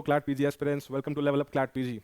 Hello, CLAT PG aspirants. Welcome to Level Up CLAT PG.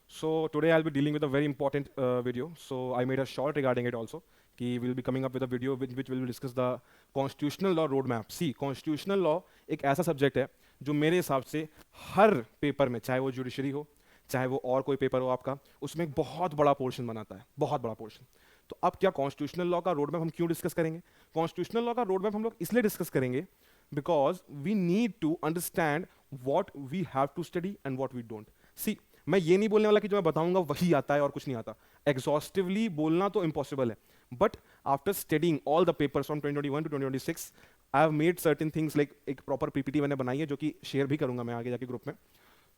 So today I'll be dealing with a very important video. So I made a short regarding it also. कि we'll be coming up with a video which will discuss the constitutional law roadmap. See, constitutional law एक ऐसा subject है जो मेरे हिसाब से हर paper में, चाहे वो जुडिशरी हो, चाहे वो और कोई पेपर हो आपका, उसमें एक बहुत बड़ा पोर्शन बनाता है, बहुत बड़ा पोर्शन. तो अब क्या कॉन्स्टिट्यूशनल लॉ का रोड मैप हम क्यों डिस्कस करेंगे? कॉन्स्टिट्यूशनल लॉ का रोड मैप हम लोग इसलिए डिस्कस करेंगे because we need to understand what we have to study and what we don't. See, मैं ये नहीं बोलने वाला कि जो मैं बताऊंगा वही आता है और कुछ नहीं आता. एग्जॉस्टिवली बोलना तो इम्पॉसिबल है, but after studying all the papers from 2021 to 2026 I have made certain things like एक प्रॉपर पीपीटी मैंने बनाई है जो कि शेयर भी करूंगा मैं आगे जाके ग्रुप में.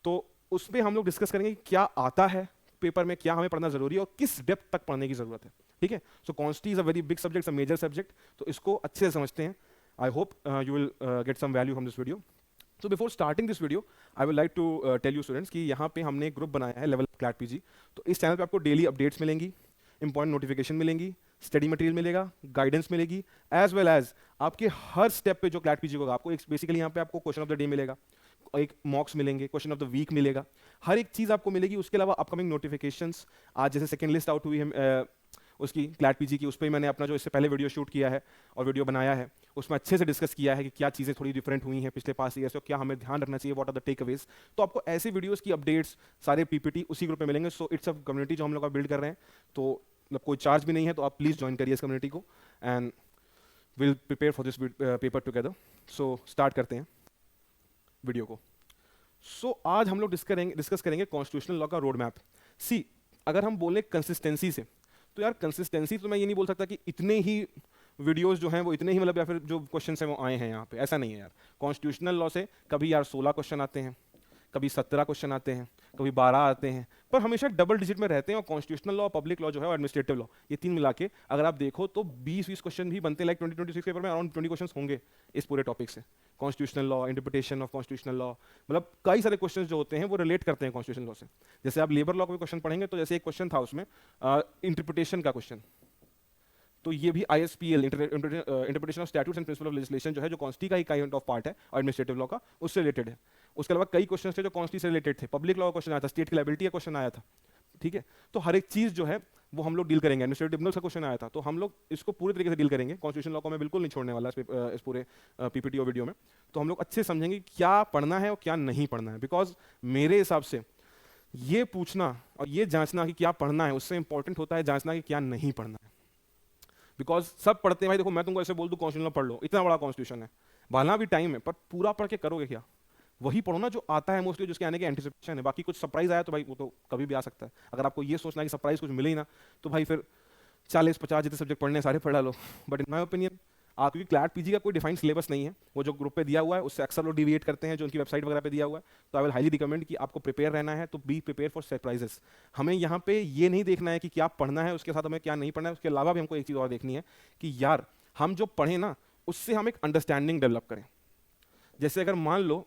तो उसमें हम लोग डिस्कस करेंगे कि क्या आता है पेपर में, क्या हमें पढ़ना जरूरी है और किस डेप्थ तक पढ़ने की जरूरत है. ठीक है. So consti is a very big subject, a major subject, तो इसको अच्छे से समझते हैं. I hope you will get some value from this video. So before starting this video, I would like to tell you students कि यहाँ पे हमने एक ग्रुप बनाया है लेवल क्लैट पीजी. तो इस चैनल पे आपको डेली अपडेट्स मिलेंगी, इंपॉर्टेंट नोटिफिकेशन मिलेंगी, स्टडी मटेरियल मिलेगा, गाइडेंस मिलेगी, एज वेल एज आपके हर स्टेप पे जो क्लैट पीजी होगा आपको बेसिकली यहाँ पे आपको क्वेश्चन ऑफ द डे मिलेगा, एक मॉक्स मिलेंगे, क्वेश्चन ऑफ द वीक मिलेगा, हर एक चीज़ आपको मिलेगी. उसके अलावा अपकमिंग नोटिफिकेशंस, आज जैसे सेकंड लिस्ट आउट हुई है उसकी क्लैट पीजी की, उस पर मैंने अपना जो इससे पहले वीडियो शूट किया है और वीडियो बनाया है उसमें अच्छे से डिस्कस किया है कि क्या चीज़ें थोड़ी डिफरेंट हुई हैं पिछले पास ईयर से और क्या हमें ध्यान रखना चाहिए, what are the takeaways. तो आपको ऐसे वीडियोस की अपडेट्स सारे पीपीटी उसी ग्रुप में मिलेंगे. सो इट्स अ कम्युनिटी जो हम लोग बिल्ड कर रहे हैं, तो मतलब कोई चार्ज भी नहीं है, तो आप प्लीज़ ज्वाइन करिए इस कम्युनिटी को and will prepare for this paper together. So start करते हैं वीडियो को. सो आज हम लोग डिस्कस करेंगे कॉन्स्टिट्यूशनल लॉ का रोड मैप. सी, अगर हम बोले कंसिस्टेंसी से, तो यार कंसिस्टेंसी तो मैं ये नहीं बोल सकता कि इतने ही वीडियोस जो हैं वो इतने ही मतलब या फिर जो क्वेश्चंस हैं वो आए हैं यहाँ पे, ऐसा नहीं है यार. कॉन्स्टिट्यूशनल लॉ से कभी यार 16 क्वेश्चन आते हैं, कभी 17 क्वेश्चन आते हैं, कभी 12 आते हैं, पर हमेशा डबल डिजिट में रहते हैं. और कॉन्स्टिट्यूशनल लॉ, पब्लिक लॉ जो है और एडमिनिस्ट्रेटिव लॉ, ये तीन मिला के अगर आप देखो तो 20-20 क्वेश्चन भी बनते हैं. लाइक 2026 पेपर में अराउंड 20 क्वेश्चन होंगे इस पूरे टॉपिक से. Constitutional law, interpretation of constitutional law, मतलब कई सारे क्वेश्चन जो होते हैं वो रिलेट करते हैं कॉन्स्टिट्यूशनल लॉ से. जैसे आप लेबर लॉ का क्वेश्चन पढ़ेंगे तो जैसे एक क्वेश्चन था उसमें इंटरप्रिटेशन का क्वेश्चन, तो ये भी ISPL interpretation of statutes and principle of legislation जो है, जो कॉन्स्टी का ही काइंड ऑफ पार्ट है और एडमिनिस्ट्रेटिव लॉ का, उससे रिलेटेड है. उसके अलावा कई क्वेश्चन थे जो कॉन्स्टी से रिलेटेड थे. पब्लिक लॉ का क्वेश्चन आया था, स्टेट की लायबिलिटी का क्वेश्चन आया था. ठीक है. तो हर एक चीज जो है वो हम लोग डील करेंगे. एडमिनिस्ट्रेटिव का क्वेश्चन आया था, तो हम लोग इसको पूरे तरीके से डील करेंगे. कॉन्स्टिट्यूशन लॉ को मैं बिल्कुल नहीं छोड़ने वाला इस पूरे पीपीटी और वीडियो में. तो हम लोग अच्छे समझेंगे क्या पढ़ना है और क्या नहीं पढ़ना है. बिकॉज मेरे हिसाब से ये पूछना और ये जांचना कि क्या पढ़ना है उससे इंपॉर्टेंट होता है जांचना कि क्या नहीं पढ़ना है. बिकॉज सब पढ़ते हैं भाई. देखो, मैं तुमको ऐसे बोल दूं कॉन्स्टिट्यूशन पढ़ लो, इतना बड़ा कॉन्स्टिट्यूशन है, भला भी टाइम है, पर पूरा पढ़ के करोगे क्या? वही पढ़ो ना जो आता है मोस्टली, जिसके आने की एंटिसिपेशन है. बाकी कुछ सरप्राइज आया तो भाई वो तो कभी भी आ सकता है. अगर आपको ये सोचना है कि सरप्राइज कुछ मिले ही ना, तो भाई फिर 40-50 जितने सब्जेक्ट पढ़ने सारे पढ़ा लो. बट इन माई ओपिनियन क्योंकि क्लैट पीजी का कोई डिफाइंड सिलेबस नहीं है, वो जो ग्रुप पे दिया हुआ है उससे अक्सर लोग डिविएट करते हैं जो उनकी वेबसाइट वगैरह पे दिया हुआ है. तो आई विल हाईली रिकमेंड कि आपको प्रिपेयर रहना है तो बी प्रिपेयर फॉर सरप्राइजेस. हमें यहाँ पे ये नहीं देखना है कि क्या पढ़ना है, उसके साथ हमें क्या नहीं पढ़ना है. उसके अलावा भी हमको एक चीज़ और देखनी है कि यार हम जो पढ़ें ना उससे हम एक अंडरस्टैंडिंग डेवलप करें. जैसे अगर मान लो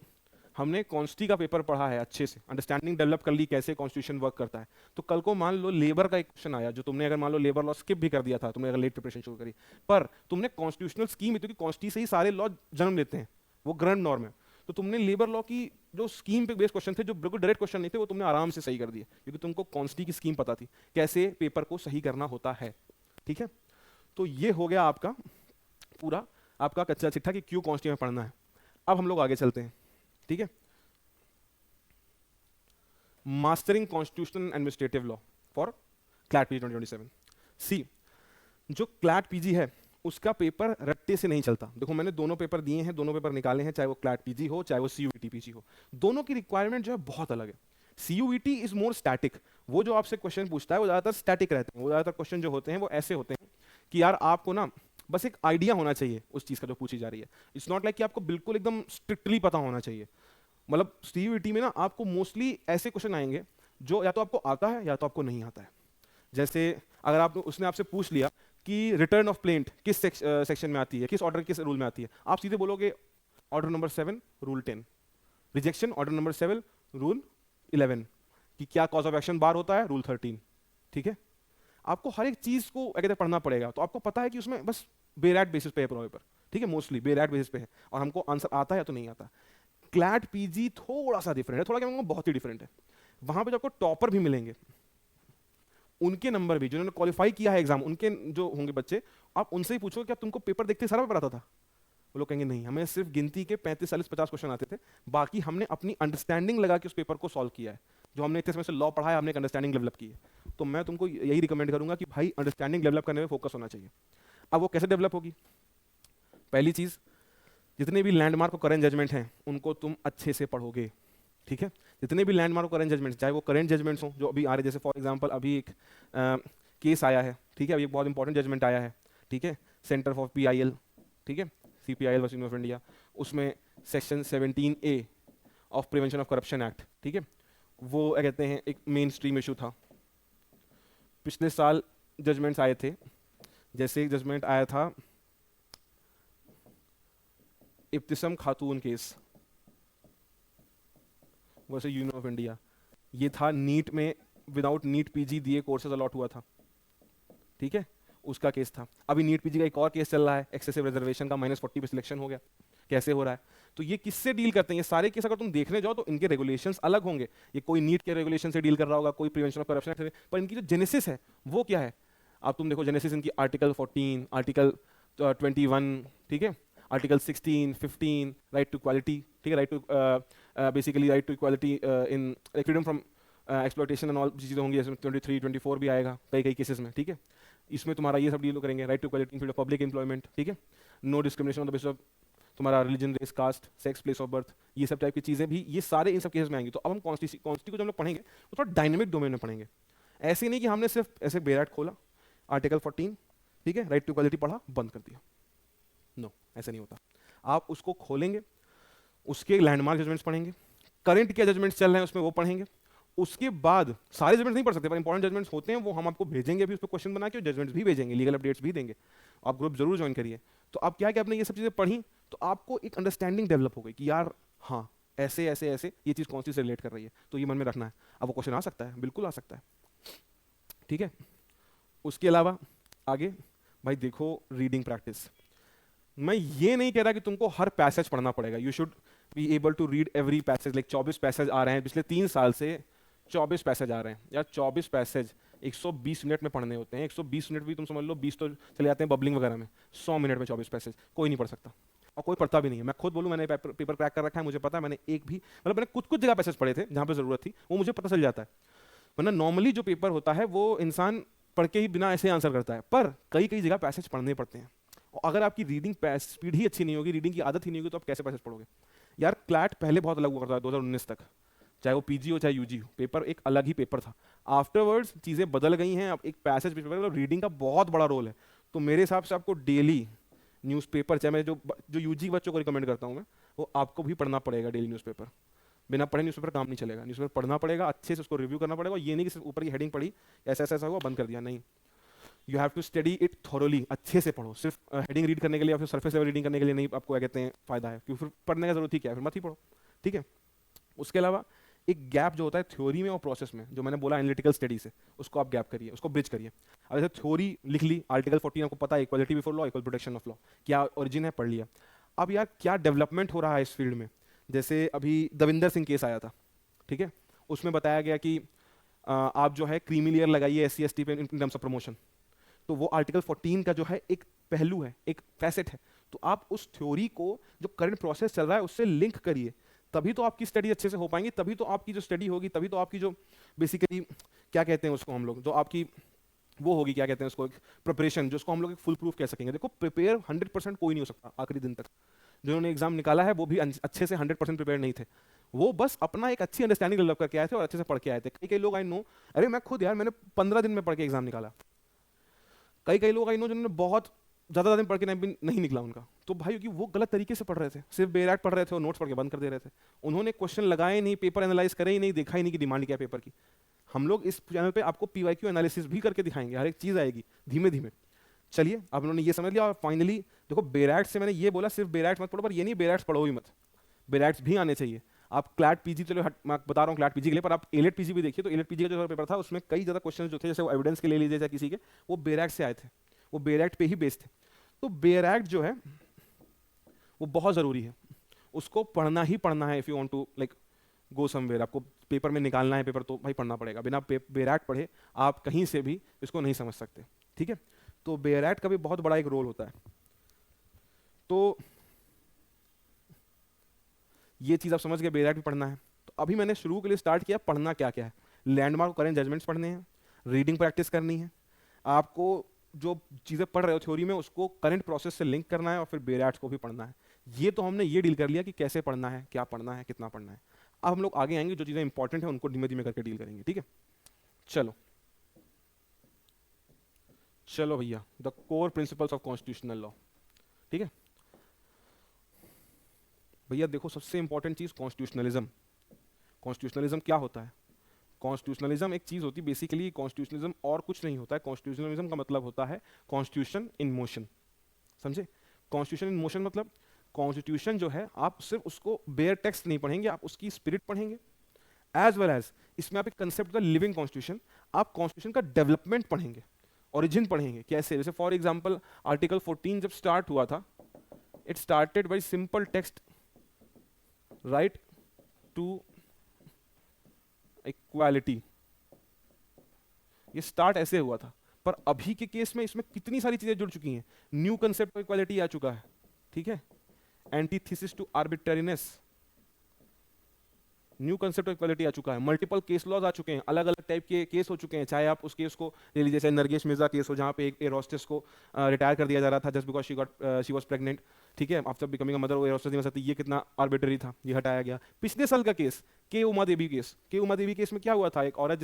हमने कॉन्स्टी का पेपर पढ़ा है, अच्छे से अंडरस्टैंडिंग डेवलप कर ली कैसे कॉन्स्टिट्यूशन वर्क करता है, तो कल को मान लो लेबर का एक क्वेश्चन आया जो तुमने अगर मान लो लेबर लॉ स्किप भी कर दिया था, तुमने अगर लेट प्रिपरेशन शुरू करी, पर तुमने कॉन्स्टिट्यूशनल स्कीम, क्योंकि कॉन्स्टी से ही सारे लॉ जन्म लेते हैं, वो ग्रैंड नॉर्म है, तो तुमने लेबर लॉ की जो स्कीम पे बेस्ड क्वेश्चन थे, जो बिल्कुल डायरेक्ट क्वेश्चन नहीं थे, वो तुमने आराम से सही कर दिए क्योंकि तुमको कॉन्स्टी की स्कीम पता थी कैसे पेपर को सही करना होता है. ठीक है. तो ये हो गया आपका पूरा आपका कच्चा चिट्ठा कि क्यों कॉन्स्टी में पढ़ना है. अब हम लोग आगे चलते हैं. ठीक है. Mastering constitutional and administrative law for CLAT PG 2027. सी, जो क्लैट पीजी है उसका पेपर रट्टे से नहीं चलता. देखो, मैंने दोनों पेपर दिए हैं, दोनों पेपर निकाले हैं, चाहे वो क्लैट पीजी हो चाहे वो CUET पीजी हो. दोनों की रिक्वायरमेंट जो है बहुत अलग है. CUET is more static. वो जो आपसे क्वेश्चन पूछता है वो ज्यादातर स्टैटिक रहते हैं. वो ज्यादातर क्वेश्चन जो होते हैं वो ऐसे होते हैं कि यार आपको ना बस एक आइडिया होना चाहिए उस चीज का जो पूछी जा रही है. इट्स नॉट लाइक कि आपको बिल्कुल एकदम स्ट्रिक्टली पता होना चाहिए. मतलब CUET में ना आपको मोस्टली ऐसे क्वेश्चन आएंगे जो या तो आपको आता है या तो आपको नहीं आता है. जैसे अगर आप उसने आपसे पूछ लिया कि रिटर्न ऑफ प्लेंट किस सेक्शन में आती है, किस ऑर्डर किस रूल में आती है, आप सीधे बोलोगे order number 7 rule 10. Rejection order number 7 rule 11. कि क्या कॉज ऑफ एक्शन बार होता है, रूल 13. ठीक है. आपको हर एक चीज को अगर पढ़ना पड़ेगा तो आपको पता है कि उसमें बस बेरैट बेसिस पे है पेपर. ठीक है. मोस्टली बेरैट बेसिस पे है और हमको आंसर आता है या तो नहीं आता. क्लैट पीजी थोड़ा सा डिफरेंट है, थोड़ा क्या बहुत ही डिफरेंट है। वहां पे जो आपको टॉपर भी मिलेंगे, उनके नंबर भी, जिन्होंने क्वालिफाई किया है एग्जाम, उनके जो होंगे बच्चे, आप उनसे ही पूछो क्या तुमको पेपर देखते सारा पेपर आता था? वो लोग कहेंगे नहीं, हमें सिर्फ गिनती के 35 40 50 क्वेश्चन आते थे, बाकी हमने अपनी अंडरस्टैंडिंग लगा के उस पेपर को सॉल्व किया है। जो हमने इतने समय से लॉ पढ़ा है, हमने एक अंडरस्टैंडिंग डेवलप की है। तो मैं तुमको यही रिकमेंड करूंगा कि भाई अंडरस्टैंडिंग डेवलप करने में फोकस होना चाहिए। अब वो कैसे डेवलप होगी? पहली चीज, जितने भी लैंडमार्क और करेंट जजमेंट हैं उनको तुम अच्छे से पढ़ोगे, ठीक है? जितने भी लैंडमार्क और करेंट जजमेंट्स, चाहे वो करेंट जजमेंट्स हो जो अभी आ रहे, जैसे फॉर एग्जांपल अभी एक केस आया है, ठीक है, अभी एक बहुत इंपॉर्टेंट जजमेंट आया है, ठीक है, सेंटर फॉर PIL, ठीक है, CPIL versus university of India, उसमें section 17A of prevention of corruption act, ठीक है, वो कहते हैं एक मेन स्ट्रीम इशू था। पिछले साल जजमेंट्स आए थे, जैसे एक जजमेंट आया था इब्तिसम खातून case versus university of India, ये था नीट में विदाउट नीट PG दिए कोर्सेज अलॉट हुआ था, ठीक है, उसका केस था। अभी नीट PG का एक और केस चल रहा है, एक्सेसिव रिजर्वेशन का, -40 पे सिलेक्शन हो गया, कैसे हो रहा है? तो ये किससे डील करते हैं? ये सारे केस अगर तुम देखने जाओ तो इनके रेगुलेशंस अलग होंगे, ये कोई नीट के रेगुलेशन से डील कर रहा होगा, कोई प्रिवेंशन ऑफ करप्शन से, पर इनकी जो जेनेसिस है वो क्या है? अब तुम देखो जेनेसिस इनकी आर्टिकल 14, आर्टिकल 21, ठीक है, आर्टिकल 16, 15, राइट टू क्वालिटी, ठीक है, right to basically right to equality in freedom from exploitation and all चीज़ें होंगी, इसमें 23, 24 भी आएगा कई कई केसेस में, ठीक है। इसमें तुम्हारा ये सब डील करेंगे, right to equality in field of public employment, ठीक है, no discrimination on the basis of तुम्हारा religion, race, caste, sex, place of birth, ये सब टाइप की चीज़ें भी, ये सारे इन सब केसेस में आएंगी। तो अब हम कॉन्स्टिट्यूशन को जब हम लोग पढ़ेंगे वो थोड़ा डायनेमिक डोमेन में पढ़ेंगे, ऐसे नहीं कि हमने सिर्फ ऐसे बेराट खोला, आर्टिकल 14, ठीक है, राइट टू इक्वालिटी पढ़ा, बंद कर दिया। नो, ऐसा नहीं होता। आप उसको खोलेंगे, उसके लैंडमार्क जजमेंट्स पढ़ेंगे, करंट क्या जजमेंट्स चल रहे हैं उसमें वो पढ़ेंगे, उसके बाद सारे जजमेंट्स नहीं पढ़ सकते पर इंपॉर्टेंट जजमेंट्स होते हैं वो हम आपको भेजेंगे, अभी उस पर क्वेश्चन बना के जजमेंट्स भी भेजेंगे, लीगल अपडेट्स भी देंगे, आप ग्रुप जरूर ज्वाइन करिए। तो आप क्या आपने ये सब चीज़ें पढ़ी तो आपको एक अंडरस्टैंडिंग डेवलप हो गई कि यार हाँ ऐसे ऐसे ऐसे ये चीज़ कौन सी से रिलेट कर रही है, तो ये मन में रखना है। अब वो क्वेश्चन आ सकता है, बिल्कुल आ सकता है, ठीक है। उसके अलावा आगे भाई देखो रीडिंग प्रैक्टिस, मैं ये नहीं कह रहा कि तुमको हर पैसेज पढ़ना पड़ेगा, you should be able to read every passage, like 24 passage आ रहे हैं पिछले 3 साल से, 24 पैसेज आ रहे हैं यार, 24 पैसेज 120 मिनट में पढ़ने होते हैं, 120 मिनट भी तुम समझ लो, 20 तो चले जाते हैं बबलिंग वगैरह में, 100 मिनट में 24 पैसेज कोई नहीं पढ़ सकता और कोई पढ़ता भी नहीं है। मैं खुद बोलूँ, मैंने पेपर क्रैक कर रखा है, मुझे पता है, मैंने एक भी मतलब मैंने कुछ कुछ जगह पैसेज पढ़े थे जहाँ पे जरूरत थी, वो मुझे पता चल जाता है, वरना नॉर्मली जो पेपर होता है वो इंसान पढ़ के ही बिना ऐसे आंसर करता है, पर कई कई जगह पैसेज पढ़ने पड़ते हैं। और अगर आपकी रीडिंग स्पीड ही अच्छी नहीं होगी, रीडिंग की आदत ही नहीं होगी, तो आप कैसे पैसेज पढ़ोगे यार? क्लैट पहले बहुत अलग हुआ करता है 2019 तक, चाहे वो PG हो चाहे UG हो, पेपर एक अलग ही पेपर था। आफ्टरवर्ड्स चीज़ें बदल गई हैं, अब एक पैसेज पेपर में रीडिंग का बहुत बड़ा रोल है। तो मेरे हिसाब से आपको डेली न्यूज़पेपर, चाहे मैं जो UG बच्चों को रिकमेंड करता हूँ मैं, वो आपको भी पढ़ना पड़ेगा डेली न्यूज़पेपर। बिना पढ़े न्यूज़पेपर काम नहीं चलेगा, न्यूज़पेपर पढ़ना पड़ेगा, अच्छे से उसको रिव्यू करना पड़ेगा। ये नहीं कि सिर्फ ऊपर की हेडिंग पढ़ी, ऐसा ऐसा हुआ बंद कर दिया, नहीं, you have to study it thoroughly, अच्छे से पढ़ो। सिर्फ हेडिंग रीड करने के लिए या फिर सरफेस लेवल रीडिंग करने के लिए नहीं, आपको क्या कहते हैं फायदा है, क्योंकि फिर पढ़ने का जरूरत ही क्या है, फिर मत ही पढ़ो, ठीक है। उसके अलावा एक गैप जो होता है थ्योरी में और प्रोसेस में, जो मैंने बोला एनालिटिकल स्टडी से, उसको आप गैप करिए, उसको ब्रिज करिए। अब जैसे थ्योरी लिख ली, आर्टिकल 14 आपको पता है, equality before law, equal protection of law, क्या ओरिजिन है, पढ़ लिया। अब यार क्या डेवलपमेंट हो रहा है इस फील्ड में, जैसे अभी दविंदर सिंह केस आया था, ठीक है, उसमें बताया गया कि आप जो है क्रीमी लेयर लगाइए SC ST पे इन टर्म्स ऑफ प्रमोशन, तो वो आर्टिकल 14 का जो है एक पहलू है, एक फैसेट है। तो आप उस थ्योरी को जो करंट प्रोसेस चल रहा है उससे लिंक करिए, तभी तो आपकी स्टडी अच्छे से हो पाएंगी, तभी तो आपकी जो स्टडी होगी, तभी तो आपकी जो बेसिकली क्या कहते हैं उसको हम लोग, जो आपकी वो होगी, क्या कहते हैं उसको, एक प्रिपरेशन, जिसको हम लोग एक फुल प्रूफ कह सकेंगे। देखो प्रिपेयर 100% कोई नहीं हो सकता आखिरी दिन तक, जिन्होंने एग्जाम निकाला है वो भी अच्छे से 100% प्रिपेयर नहीं थे, वो बस अपना एक अच्छी अंडरस्टैंडिंग डेवलप करके आए थे और अच्छे से पढ़ के आए थे। कई कई लोग आई नो, अरे मैं खुद यार मैंने 15 दिन में पढ़ के एग्जाम निकाला, कई कई लोग आई नो जिन्होंने बहुत ज़्यादा दिन पढ़ के नहीं निकला उनका। तो भाई क्योंकि वो गलत तरीके से पढ़ रहे थे, सिर्फ बेराट पढ़ रहे थे और नोट्स पढ़ के बंद कर दे रहे थे, उन्होंने क्वेश्चन लगाए नहीं, पेपर एनालाइज करे ही नहीं, देखा ही नहीं कि डिमांड क्या है पेपर की। हम लोग इस चैनल पे आपको PYQ एनालिसिस भी करके दिखाएंगे, हर एक चीज़ आएगी धीमे धीमे। चलिए अब उन्होंने ये समझ लिया, और फाइनली देखो बेराट से मैंने ये बोला सिर्फ बेराट मत पढ़ो, पर ये नहीं बेराट्स पढ़ो ही मत, बेराट्स भी आने चाहिए। आप क्लैट PG, चलो मैं बता रहा हूँ क्लैट PG के लिए, पर आप एलेट PG भी देखिए, तो एलेट PG का जो पेपर था उसमें कई ज़्यादा क्वेश्चन जो थे, जैसे वो एविडेंस के ले लीजिए चाहे किसी के, वो बेराट से आए थे, वो बेराट पे ही बेस्ड थे। तो बेराट जो है वो बहुत ज़रूरी है, उसको पढ़ना ही पढ़ना है। If you want to like go somewhere, आपको पेपर में निकालना है पेपर, तो भाई पढ़ना पड़ेगा। बिना बेयर एक्ट पढ़े आप कहीं से भी इसको नहीं समझ सकते, ठीक है। तो बेयर एक्ट का भी बहुत बड़ा एक रोल होता है। तो ये चीज़ आप समझ गए, बेयर एक्ट भी पढ़ना है। तो अभी मैंने शुरू के लिए स्टार्ट किया पढ़ना क्या क्या है। लैंडमार्क करेंट जजमेंट्स पढ़ने हैं, रीडिंग प्रैक्टिस करनी है, आपको जो चीज़ें पढ़ रहे हो थ्योरी में उसको करंट प्रोसेस से लिंक करना है, और फिर बेयर एक्ट को भी पढ़ना है। ये तो हमने ये डील कर लिया कि कैसे पढ़ना है, क्या पढ़ना है, कितना पढ़ना है। अब हम लोग आगे आएंगे, जो चीज़ें इंपॉर्टेंट है उनको धीमे धीमे करके डील करेंगे, ठीक है। चलो चलो भैया, the core principles of constitutional law, ठीक है भैया। देखो सबसे इंपॉर्टेंट चीज़ कॉन्स्टिट्यूशनलिज्म। कॉन्स्टिट्यूशनलिज्म क्या होता है? कॉन्स्टिट्यूशनलिज्म एक चीज़ होती है बेसिकली, कॉन्स्टिट्यूशनलिज्म और कुछ नहीं होता है। कॉन्स्टिट्यूशनलिज्म का मतलब होता है कॉन्स्टिट्यूशन इन मोशन, समझे। कॉन्स्टिट्यूशन इन मोशन मतलब कॉन्स्टिट्यूशन जो है आप सिर्फ उसको बेयर टेक्स्ट नहीं पढ़ेंगे, आप उसकी स्पिरिट पढ़ेंगे, एज वेल एज इसमें आप एक कंसेप्ट का लिविंग कॉन्स्टिट्यूशन, आप कॉन्स्टिट्यूशन का डेवलपमेंट पढ़ेंगे, ओरिजिन पढ़ेंगे कैसे। जैसे फॉर एग्जांपल आर्टिकल 14 जब स्टार्ट हुआ था, it started by simple text right to equality. ये स्टार्ट ऐसे हुआ था, पर अभी के केस में इसमें कितनी सारी चीजें जुड़ चुकी हैं। न्यू कंसेप्ट ऑफ इक्वालिटी आ चुका है, ठीक है। Antithesis to arbitrariness, new concept of equality आ चुका है। मल्टीपल केस लॉज आ चुके हैं, अलग अलग टाइप के केस हो चुके हैं। चाहे आप उस केस को ले लीजिए, चाहे नरगेश मिर्जा केस हो, जहाँ पे एक एयर होस्टेस को रिटायर कर दिया जा रहा था just because she was pregnant, ठीक है। आफ्टर बिकमिंग अ मदर वो एयर होस्टेस नहीं हो सकती, ये कितना आर्बिट्ररी था, ये हटाया गया। पिछले साल का केस के उमा देवी केस, के उमा देवी केस में क्या हुआ था, एक औरत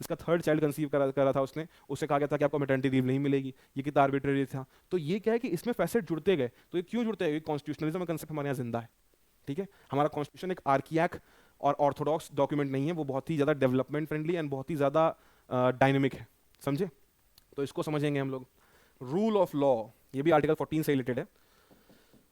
जिसका थर्ड चाइल्ड कंसीव करा था उसने, उससे कहा गया था कि आपको मैटरनिटी लीव नहीं मिलेगी। ये कितना आर्बिट्ररी था। तो ये क्या है कि इसमें फैसेट जुड़ते गए। तो ये क्यों जुड़ते हैं? कॉन्स्टिट्यूशनलिज्म का कंसेप्ट हमारे यहाँ जिंदा है, ठीक है। हमारा कॉन्स्टिट्यूशन एक आर्कियाक और ऑर्थोडॉक्स डॉक्यूमेंट नहीं है, वो बहुत ही ज़्यादा डेवलपमेंट फ्रेंडली एंड बहुत ही ज़्यादा डायनेमिक है, समझे। तो इसको समझेंगे हम लोग। रूल ऑफ लॉ, ये भी आर्टिकल 14 से रिलेटेड है।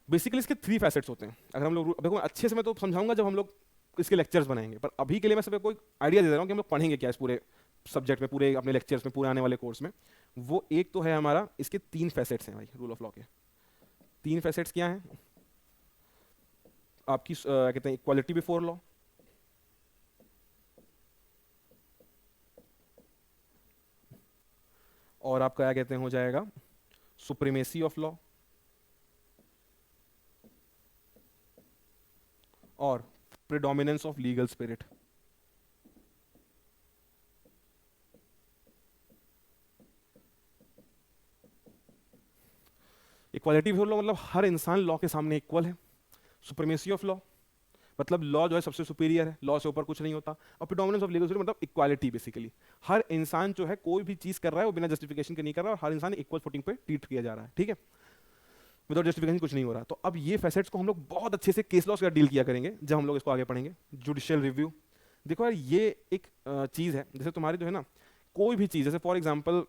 बेसिकली इसके 3 फैसेट्स होते हैं। अगर हम लोग देखो अच्छे से मैं तो समझाऊंगा जब हम लोग इसके लेक्चर्स बनाएंगे, पर अभी के लिए मैं सिर्फ कोई आइडिया दे रहा हूँ कि हम लोग पढ़ेंगे क्या इस पूरे सब्जेक्ट में, पूरे अपने लेक्चर्स में, पूरे आने वाले कोर्स में। वो एक तो है हमारा, इसके 3 फैसेट्स हैं भाई रूल ऑफ लॉ के। 3 फैसेट्स क्या हैं आपकी? कहते हैं इक्वालिटी बिफोर लॉ, और आपका क्या कहते हैं हो जाएगा सुप्रीमेसी ऑफ लॉ, और predominance of legal spirit. Equality before law मतलब हर इंसान लॉ के सामने इक्वल है। सुप्रीमेसी ऑफ लॉ मतलब लॉ जो है सबसे सुपीरियर है, लॉ से ऊपर कुछ नहीं होता। और प्रिडोमिनेंस ऑफ लीगल स्पिरिट मतलब इक्वालिटी, बेसिकली हर इंसान जो है कोई भी चीज कर रहा है वो बिना जस्टिफिकेशन के नहीं कर रहा, और हर इंसान इक्वल फुटिंग पे ट्रीट किया जा रहा है, ठीक है। विदाउट जस्टिफिकेशन कुछ नहीं हो रहा। तो अब ये फैसेट्स को हम लोग बहुत अच्छे से केस लॉस का डील किया करेंगे जब हम लोग इसको आगे पढ़ेंगे। जुडिशियल रिव्यू, देखो यार ये एक चीज़ है, जैसे तुम्हारी जो है ना कोई भी चीज़, जैसे फॉर एग्जांपल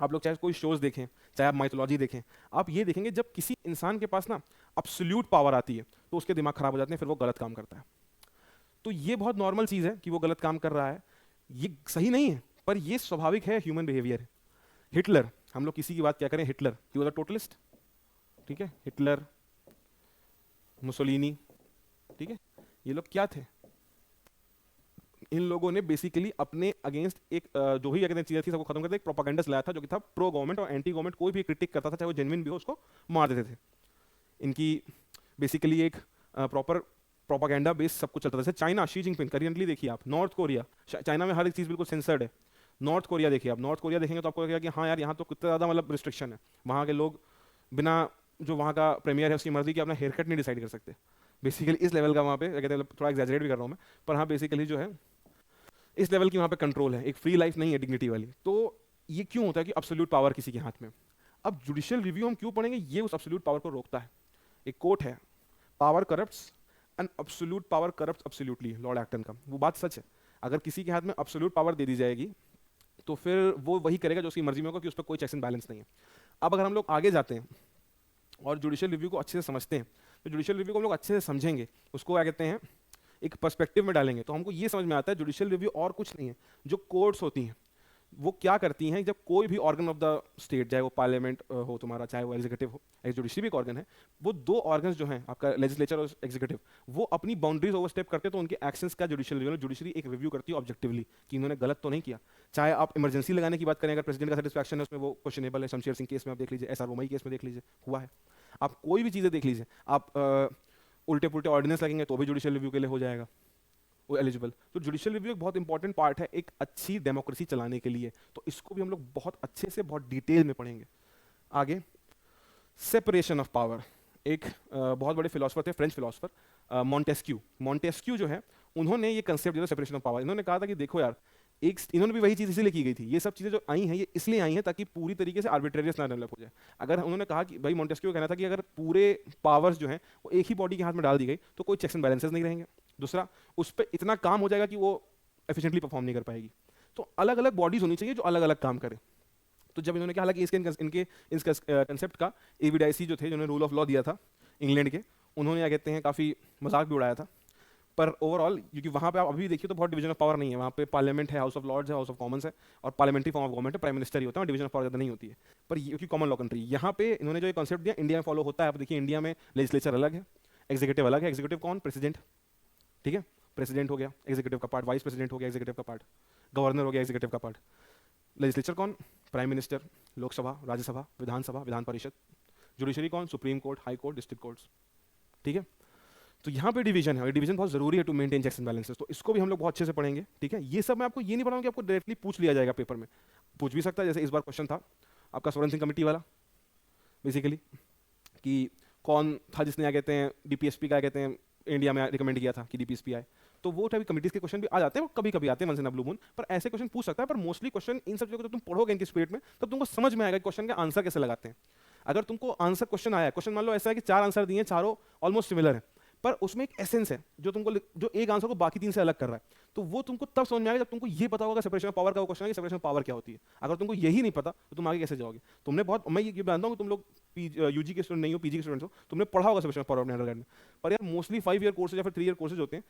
आप लोग चाहे कोई शोज देखें, चाहे आप माइथोलॉजी देखें, आप ये देखेंगे जब किसी इंसान के पास ना अब्सोल्यूट पावर आती है तो उसके दिमाग खराब हो जाते हैं, फिर वो गलत काम करता है। तो ये बहुत नॉर्मल चीज़ है कि वो गलत काम कर रहा है, ये सही नहीं है, पर ये स्वाभाविक है, ह्यूमन बिहेवियर है। हिटलर, हम लोग किसी की बात क्या करें, हिटलर ही वाज अ टोटलिस्ट, ठीक है। हिटलर, मुसोलिनी, ठीक है, ये लोग क्या थे? इन लोगों ने बेसिकली अपने अगेंस्ट एक जो भी अगर चीज़ें थी सबको खत्म करते एक प्रोपागेंडा लाया था, जो कि था प्रो गवर्नमेंट और एंटी गवर्नमेंट। कोई भी क्रिटिक करता था चाहे वो जेन्युइन भी हो, उसको मार देते थे। इनकी बेसिकली एक प्रॉपर प्रोपागेंडा बेस सब कुछ चलता था। जैसे चाइना, शी जिनपिंग करेंटली देखिए आप, नॉर्थ कोरिया, चाइना में हर एक चीज़ बिल्कुल सेंसर्ड है। नॉर्थ कोरिया देखिए आप, नॉर्थ कोरिया देखेंगे तो आपको लगेगा कि हाँ यार यहाँ तो कितना ज़्यादा मतलब रिस्ट्रिक्शन है। वहाँ के लोग बिना, जो वहाँ का प्रीमियर है उसकी मर्जी की अपना हेयर कट नहीं डिसाइड कर सकते। बेसिकली इस लेवल का वहाँ पे कहते हैं, थोड़ा एग्जैजरेट भी कर रहा हूँ मैं, पर हाँ बेसिकली जो है इस लेवल की वहाँ पे कंट्रोल है, एक फ्री लाइफ नहीं है, डिग्निटी वाली। तो ये क्यों होता है कि अब्सोल्यूट पावर किसी के हाथ में? अब जुडिशियल रिव्यू हम क्यों पढ़ेंगे? ये उस अब्सोल्यूट पावर को रोकता है। एक कोट है, power corrupts and absolute power corrupts absolutely, Lord Acton का। वो बात सच है। अगर किसी के हाथ में अब्सोल्यूट पावर दे दी जाएगी तो फिर वो वही करेगा जो उसकी मर्जी में होगा, कि उस पर कोई चेक एंड बैलेंस नहीं है। अब अगर हम लोग आगे जाते हैं और जुडिशियल रिव्यू को अच्छे से समझते हैं, तो जुडिशियल रिव्यू को हम लोग अच्छे से समझेंगे, उसको क्या कहते हैं एक पर्सपेक्टिव में डालेंगे, तो हमको ये समझ में आता है जुडिशियल रिव्यू और कुछ नहीं है। जो कोर्ट्स होती हैं, वो क्या करती हैं, जब कोई भी ऑर्गन ऑफ द स्टेट, चाहे वो पार्लियामेंट हो तुम्हारा, चाहे वो एग्जीक्यूटिव हो, जुडिशरी भी एक ऑर्गन है, वो दो ऑर्गन्स जो हैं आपका लेजिस्लेचर और एग्जीक्यूटिव, वो अपनी बाउंड्रीज ओवरस्टेप करते हैं तो उनके एक्शंस का जुडिशरी एक रिव्यू करती है ऑब्जेक्टिवली कि इन्होंने गलत तो नहीं किया। चाहे आप इमरजेंसी लगाने की बात करें, अगर प्रेसिडेंट का सेटिस्फैक्शन है उसमें, वो क्वेश्चनेबल है। शमशेर सिंह केस में आप देख लीजिए, SR बोमई केस में देख लीजिए, हुआ है। आप कोई भी चीज़ें देख लीजिए, आप उल्टे पुल्टे ऑर्डिनेंस लगेंगे तो भी जुडिशियल रिव्यू के लिए हो जाएगा वो एलिजिबल। तो जुडिशियल रिव्यू एक बहुत इंपॉर्टेंट पार्ट है एक अच्छी डेमोक्रेसी चलाने के लिए, तो इसको भी हम लोग बहुत अच्छे से बहुत डिटेल में पढ़ेंगे आगे। सेपरेशन ऑफ पावर, एक बहुत बड़े फिलोसफर थे, फ्रेंच फिलोसफर मॉन्टेस्क्यू जो है, उन्होंने ये कंसेप्ट दिया सेपरेशन ऑफ पावर। इन्होंने कहा था कि देखो यार, एक इन्होंने भी वही चीज़ इसीलिए की गई थी, ये सब चीज़ें जो आई हैं ये इसलिए आई हैं ताकि पूरी तरीके से आर्बिट्रेरियस ना डेवलप हो जाए। अगर उन्होंने कहा कि भाई, मॉन्टेस्क्यू का कहना था कि अगर पूरे पावर्स जो हैं वो एक ही बॉडी के हाथ में डाल दी गई तो कोई चेक्स एंड बैलेंसेस नहीं रहेंगे। दूसरा, उस पर इतना काम हो जाएगा कि वो एफिशिएंटली परफॉर्म नहीं कर पाएगी। तो अलग अलग बॉडीज होनी चाहिए जो अलग अलग काम करें। तो जब इन्होंने कहा, हालांकि इनके इस कंसेप्ट का एविडाइसी जो थे, जिन्होंने रूल ऑफ लॉ दिया था इंग्लैंड के, उन्होंने क्या कहते हैं काफ़ी मजाक भी उड़ाया था। पर ओवरऑल, क्योंकि वहाँ पे आप अभी देखिए तो बहुत डिवीजन ऑफ पावर नहीं है, वहाँ पे पार्लियामेंट है, हाउस ऑफ लॉर्ड्स है, हाउस ऑफ कॉमन्स है, और पार्लियामेंट्री फॉर्म ऑफ गवर्नमेंट है, प्राइम मिनिस्टर ही होता है, डिवीजन ऑफ पावर ज़्यादा नहीं होती है। पर क्योंकि कॉमन लॉ कंट्री, यहाँ पे इन्होंने जो कॉन्सेप्ट दिया इंडिया में फॉलो होता है। आप देखिए इंडिया में लेजिस्लेचर अलग है, एग्जीक्यूटिव अलग है। एग्जीक्यूटिव कौन? प्रेसिडेंट, ठीक है, प्रेसिडेंट हो गया एग्जीक्यूटिव का पार्ट, वाइस प्रेसिडेंट हो गया एग्जीक्यूटिव का पार्ट, गवर्नर हो गया एग्जीक्यूटिव का पार्ट। लेजिस्लेचर कौन? प्राइम मिनिस्टर, लोकसभा, राज्यसभा, विधानसभा, विधान परिषद। जुडिशरी कौन? Supreme court, high court, district courts, ठीक है। तो यहाँ पे डिवीजन है, और डिवीजन बहुत जरूरी है to maintain checks and balances, तो इसको भी हम लोग बहुत अच्छे से पढ़ेंगे, ठीक है। ये सब मैं आपको ये नहीं पढ़ाऊंगा कि आपको डायरेक्टली पूछ लिया जाएगा पेपर में, पूछ भी सकता है। जैसे इस बार क्वेश्चन था आपका स्वर्ण सिंह कमेटी वाला, बेसिकली कि कौन था जिसने क्या कहते हैं DPSP का कहते हैं इंडिया में रिकमेंड किया था कि DPSP आए। तो वो टाइप कमिटीज के क्वेश्चन भी आ जाते हैं, वो कभी कभी आते हैं once in a blue moon, पर ऐसे क्वेश्चन पूछ सकता है। पर मोस्टली क्वेश्चन इन सब चीजों को जब तुम पढ़ोगे इनकी स्पीड में, तब तुमको समझ में आएगा क्वेश्चन का आंसर कैसे लगाते हैं। अगर तुमको आंसर क्वेश्चन आया, क्वेश्चन मान लो ऐसा है कि 4 आंसर दिए, चारों ऑलमोस्ट सिमिलर है, पर उसमें एक एसेंस है जो तुमको, जो एक आंसर को बाकी 3 से अलग कर रहा है, तो वो तुमको तब समझ में आएगा जब तुमको ये पता होगा सेपरेशन ऑफ पावर का वो क्वेश्चन है कि सेपरेशन ऑफ पावर क्या होती है। अगर तुमको यही नहीं पता तो तुम आगे कैसे जाओगे। तुमने बहुत, मैं ये जानता हूँ कि तुम लोग UG के स्टूडेंट नहीं हो, PG के स्टूडेंट हो, तुमने पढ़ा होगा सेपरेशन ऑफ पावर अपने अंडरग्रेड में, पर यार मोस्टली 5 ईयर कोर्सेज या फिर 3 ईयर कोर्सेज होते हैं,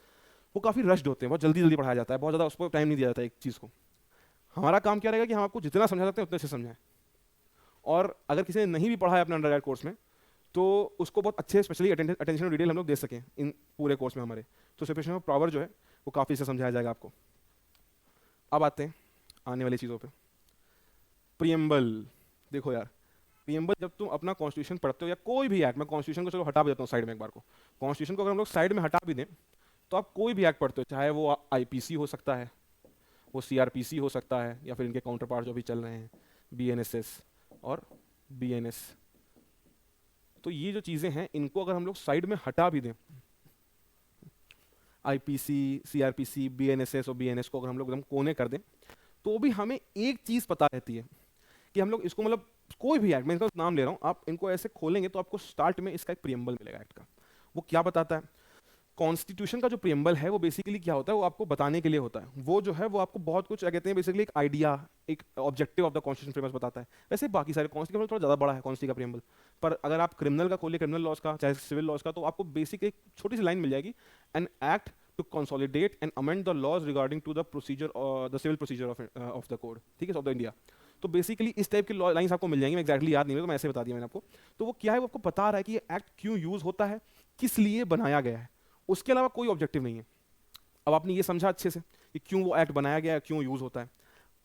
वो काफ़ी रश्ड होते हैं, बहुत जल्दी जल्दी पढ़ाया जाता है, बहुत ज़्यादा उस पर टाइम नहीं दिया जाता एक चीज़ को। हमारा काम क्या रहेगा कि हम आपको जितना समझा सकते हैं उतने से समझाएं, और अगर किसी ने नहीं भी पढ़ा है अपने अंडरग्रेड कोर्स में तो उसको बहुत अच्छे स्पेशली अटेंशन और डिटेल हम लोग दे सकें इन पूरे कोर्स में हमारे। तो सेपरेशन ऑफ पावर जो है वो काफ़ी से समझाया जाएगा आपको। अब आते हैं आने वाली चीज़ों पे। प्रियम्बल, देखो यार, प्रियम्बल जब तुम अपना कॉन्स्टिट्यूशन पढ़ते हो या कोई भी एक्ट, मैं कॉन्स्टिट्यूशन को चलो हटा भी देता हूँ साइड में एक बार को, कॉन्स्टिट्यूशन को अगर हम लोग साइड में हटा भी दें तो आप कोई भी एक्ट पढ़ते हो, चाहे वो IPC हो सकता है, वो CRPC हो सकता है, या फिर इनके काउंटर पार्ट जो भी चल रहे हैं BNSS और BNS, तो ये जो चीज़ें हैं इनको अगर हम लोग साइड में हटा भी दें, IPC, CRPC, BNSS और BNS को अगर हम लोग एकदम कोने कर दें, तो भी हमें एक चीज़ पता रहती है कि हम लोग इसको, मतलब कोई भी एक्ट, मैं इसका नाम ले रहा हूँ, आप इनको ऐसे खोलेंगे तो आपको स्टार्ट में इसका एक प्रियम्बल मिलेगा एक्ट का। वो क्या बताता है? कॉन्स्टिट्यूशन का जो प्रियम्बल है वो बेसिकली क्या होता है, वो आपको बताने के लिए होता है। वो जो है वो आपको बहुत कुछ क्या कहते हैं, बेसिकली एक आइडिया, एक objective of the constitution framework बताता है। वैसे बाकी सारे कॉन्स्टिट्यूशन थोड़ा ज़्यादा बड़ा है कॉन्स्टिट्यूशन का प्रियम्बल, पर अगर आप क्रिमिनल का खोलिए, क्रिमिनल लॉज का, चाहे सिविल लॉज का, तो आपको बेसिक एक छोटी सी लाइन मिल जाएगी, an act to consolidate and amend the laws regarding to the procedure, the civil procedure of the code, ठीक है, ऑफ द इंडिया। तो बेसिकली इस टाइप की लाइन्स आपको मिल जाएंगी, मैं एक्जैक्टली याद नहीं है तो मैं ऐसे बता दिया मैंने आपको। तो वो क्या है, वो आपको बता रहा है कि ये एक्ट क्यों यूज होता है, किस लिए बनाया गया है, उसके अलावा कोई ऑब्जेक्टिव नहीं है। अब आपने ये समझा अच्छे से कि क्यों वो एक्ट बनाया गया है, क्यों यूज होता है।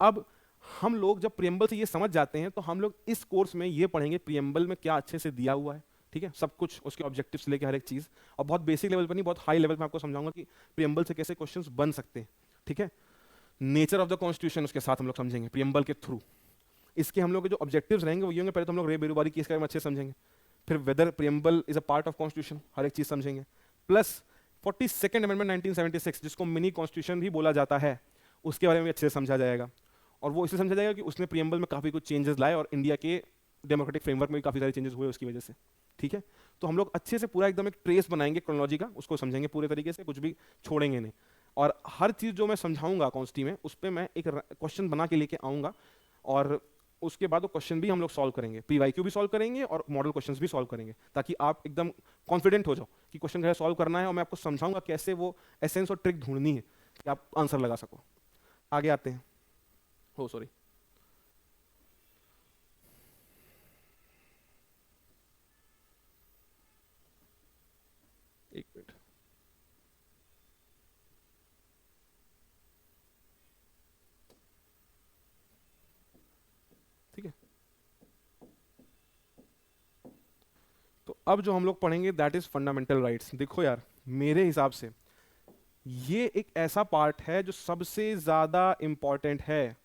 अब हम लोग जब प्रियम्बल से ये समझ जाते हैं तो हम लोग इस कोर्स में ये पढ़ेंगे प्रियम्बल में क्या अच्छे से दिया हुआ है, ठीक है, सब कुछ, उसके ऑब्जेक्टिव्स लेके हर एक चीज़, और बहुत बेसिक लेवल पर नहीं, बहुत हाई लेवल पर आपको समझाऊंगा कि प्रियम्बल से कैसे क्वेश्चंस बन सकते हैं, ठीक है। नेचर ऑफ द कॉन्स्टिट्यूशन उसके साथ हम लोग समझेंगे प्रियम्बल के थ्रू। इसके हम लोग के जो ऑब्जेक्टिव्स रहेंगे वो ये होंगे, पहले तो हम लोग रे बेरोबारी केस के बारे में अच्छे समझेंगे, फिर whether preamble is a part of constitution, हर एक चीज़ समझेंगे, प्लस 42nd अमेंडमेंट 1976 जिसको मिनी कॉन्स्टिट्यूशन भी बोला जाता है, उसके बारे में भी अच्छे से समझा जाएगा। और वो इसलिए समझा जाएगा कि उसने प्रियम्बल में काफ़ी कुछ चेंजेस लाए और इंडिया के डेमोक्रेटिक फ्रेमवर्क में भी काफ़ी सारे चेंजेस हुए उसकी वजह से, ठीक है। तो हम लोग अच्छे से पूरा एकदम एक ट्रेस बनाएंगे क्रोनोलॉजी का, उसको समझेंगे पूरे तरीके से, कुछ भी छोड़ेंगे नहीं। और हर चीज़ जो मैं समझाऊंगा कॉन्स्टी में, उस पर मैं एक क्वेश्चन बना के लेके आऊँगा, और उसके बाद वो क्वेश्चन भी हम लोग सॉल्व करेंगे, PYQ भी सॉल्व करेंगे और मॉडल क्वेश्चंस भी सॉल्व करेंगे, ताकि आप एकदम कॉन्फिडेंट हो जाओ कि क्वेश्चन कैसे सॉल्व करना है, और मैं आपको समझाऊंगा कैसे वो एसेंस और ट्रिक ढूंढनी है कि आप आंसर लगा सको। आगे आते हैं, हो सॉरी, अब जो हम लोग पढ़ेंगे दैट इज फंडामेंटल राइट्स। देखो यार, मेरे हिसाब से ये एक ऐसा पार्ट है जो सबसे ज्यादा इंपॉर्टेंट है,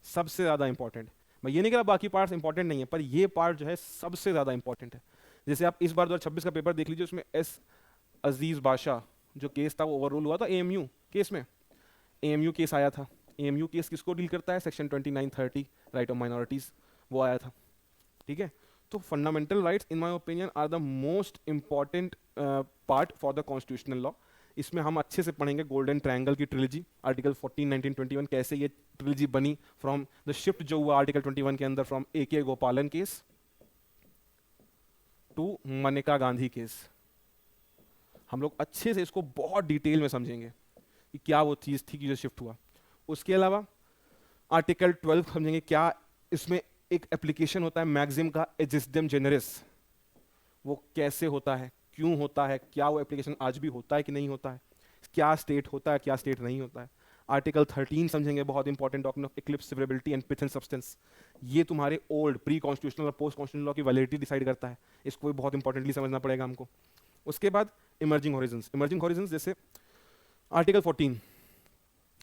सबसे ज्यादा इंपॉर्टेंट। मैं ये नहीं कह रहा बाकी पार्ट्स इंपॉर्टेंट नहीं है, पर ये पार्ट जो है सबसे ज्यादा इंपॉर्टेंट है। जैसे आप इस बार 2026 का पेपर देख लीजिए, उसमें एस अजीज बादशाह जो केस था वो ओवररूल हुआ था एएमयू केस में। एएमयू केस आया था। एएमयू केस किसको डील करता है? सेक्शन 2930 राइट ऑफ माइनॉरिटीज, वो आया था। ठीक है, तो fundamental rights in my opinion are the most important part for the constitutional law. इसमें हम अच्छे से पढ़ेंगे गोल्डन ट्रायंगल की ट्रिलॉजी, आर्टिकल 14, 19, 21, कैसे ये ट्रिलॉजी बनी, फ्रॉम द शिफ्ट जो हुआ आर्टिकल 21 के अंदर from AK Gopalan case to Maneka Gandhi case. हम लोग अच्छे से इसको बहुत डिटेल में समझेंगे कि क्या वो चीज़ थी कि जो शिफ्ट हुआ। उसके अलावा आर्टिकल 12 समझेंगे, क्या इसमें एक एप्लीकेशन होता है मैक्सिम का एजिस्डम जेनरिस, वो कैसे होता है, क्यों होता है, क्या वो एप्लीकेशन आज भी होता है कि नहीं होता है, क्या स्टेट होता है क्या स्टेट नहीं होता है। आर्टिकल 13 समझेंगे, बहुत important, doctrine of eclipse severability and pith and substance. ये तुम्हारे ओल्ड प्री कॉन्स्टिट्यूशनल और पोस्ट कॉन्स्टिट्यूशनल लॉ की वैलिडिटी डिसाइड करता है, इसको भी बहुत इंपॉर्टेंटली समझना पड़ेगा हमको। उसके बाद इमर्जिंग हॉरिजन्स। इमर्जिंग हॉरिजन्स जैसे article 14,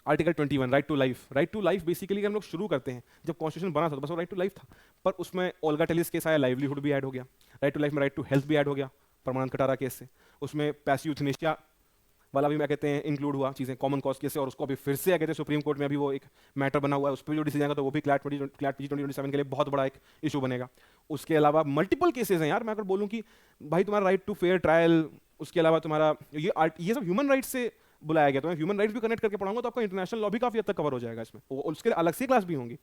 article 21 right to life. Right to life basically हम लोग शुरू करते हैं जब कॉन्स्टिट्यूशन बना था तो बस वो राइट टू लाइफ था, पर उसमें ओल्गा टेलिस केस आया, लाइवलीहुड भी ऐड हो गया। राइट टू लाइफ में राइट टू हेल्थ भी ऐड हो गया परमानंद कटारा केस से। उसमें पैसिव यूथनेशिया वाला भी मैं कहते हैं इंक्लूड हुआ चीज़ें कॉमन कॉज केस से, और उसको अभी फिर से कहते हैं सुप्रीम कोर्ट में अभी वो एक मैटर बना हुआ है, उस पर जो डिसीजन आएगा तो वो भी क्लैट PG 2027 के लिए बहुत बड़ा एक इशू बनेगा। उसके अलावा मल्टीपल केसेस हैं यार, मैं अगर बोलूँ कि भाई तुम्हारा राइट टू फेयर ट्रायल, उसके अलावा तुम्हारा ये सब ह्यूमन राइट्स से बुलाया गया, तो मैं ह्यूमन राइट्स भी कनेक्ट करके पढ़ाऊंगा तो आपका इंटरनेशनल लॉ भी काफी हद तक कवर हो जाएगा इसमें, उसके अलग से क्लास भी होंगी।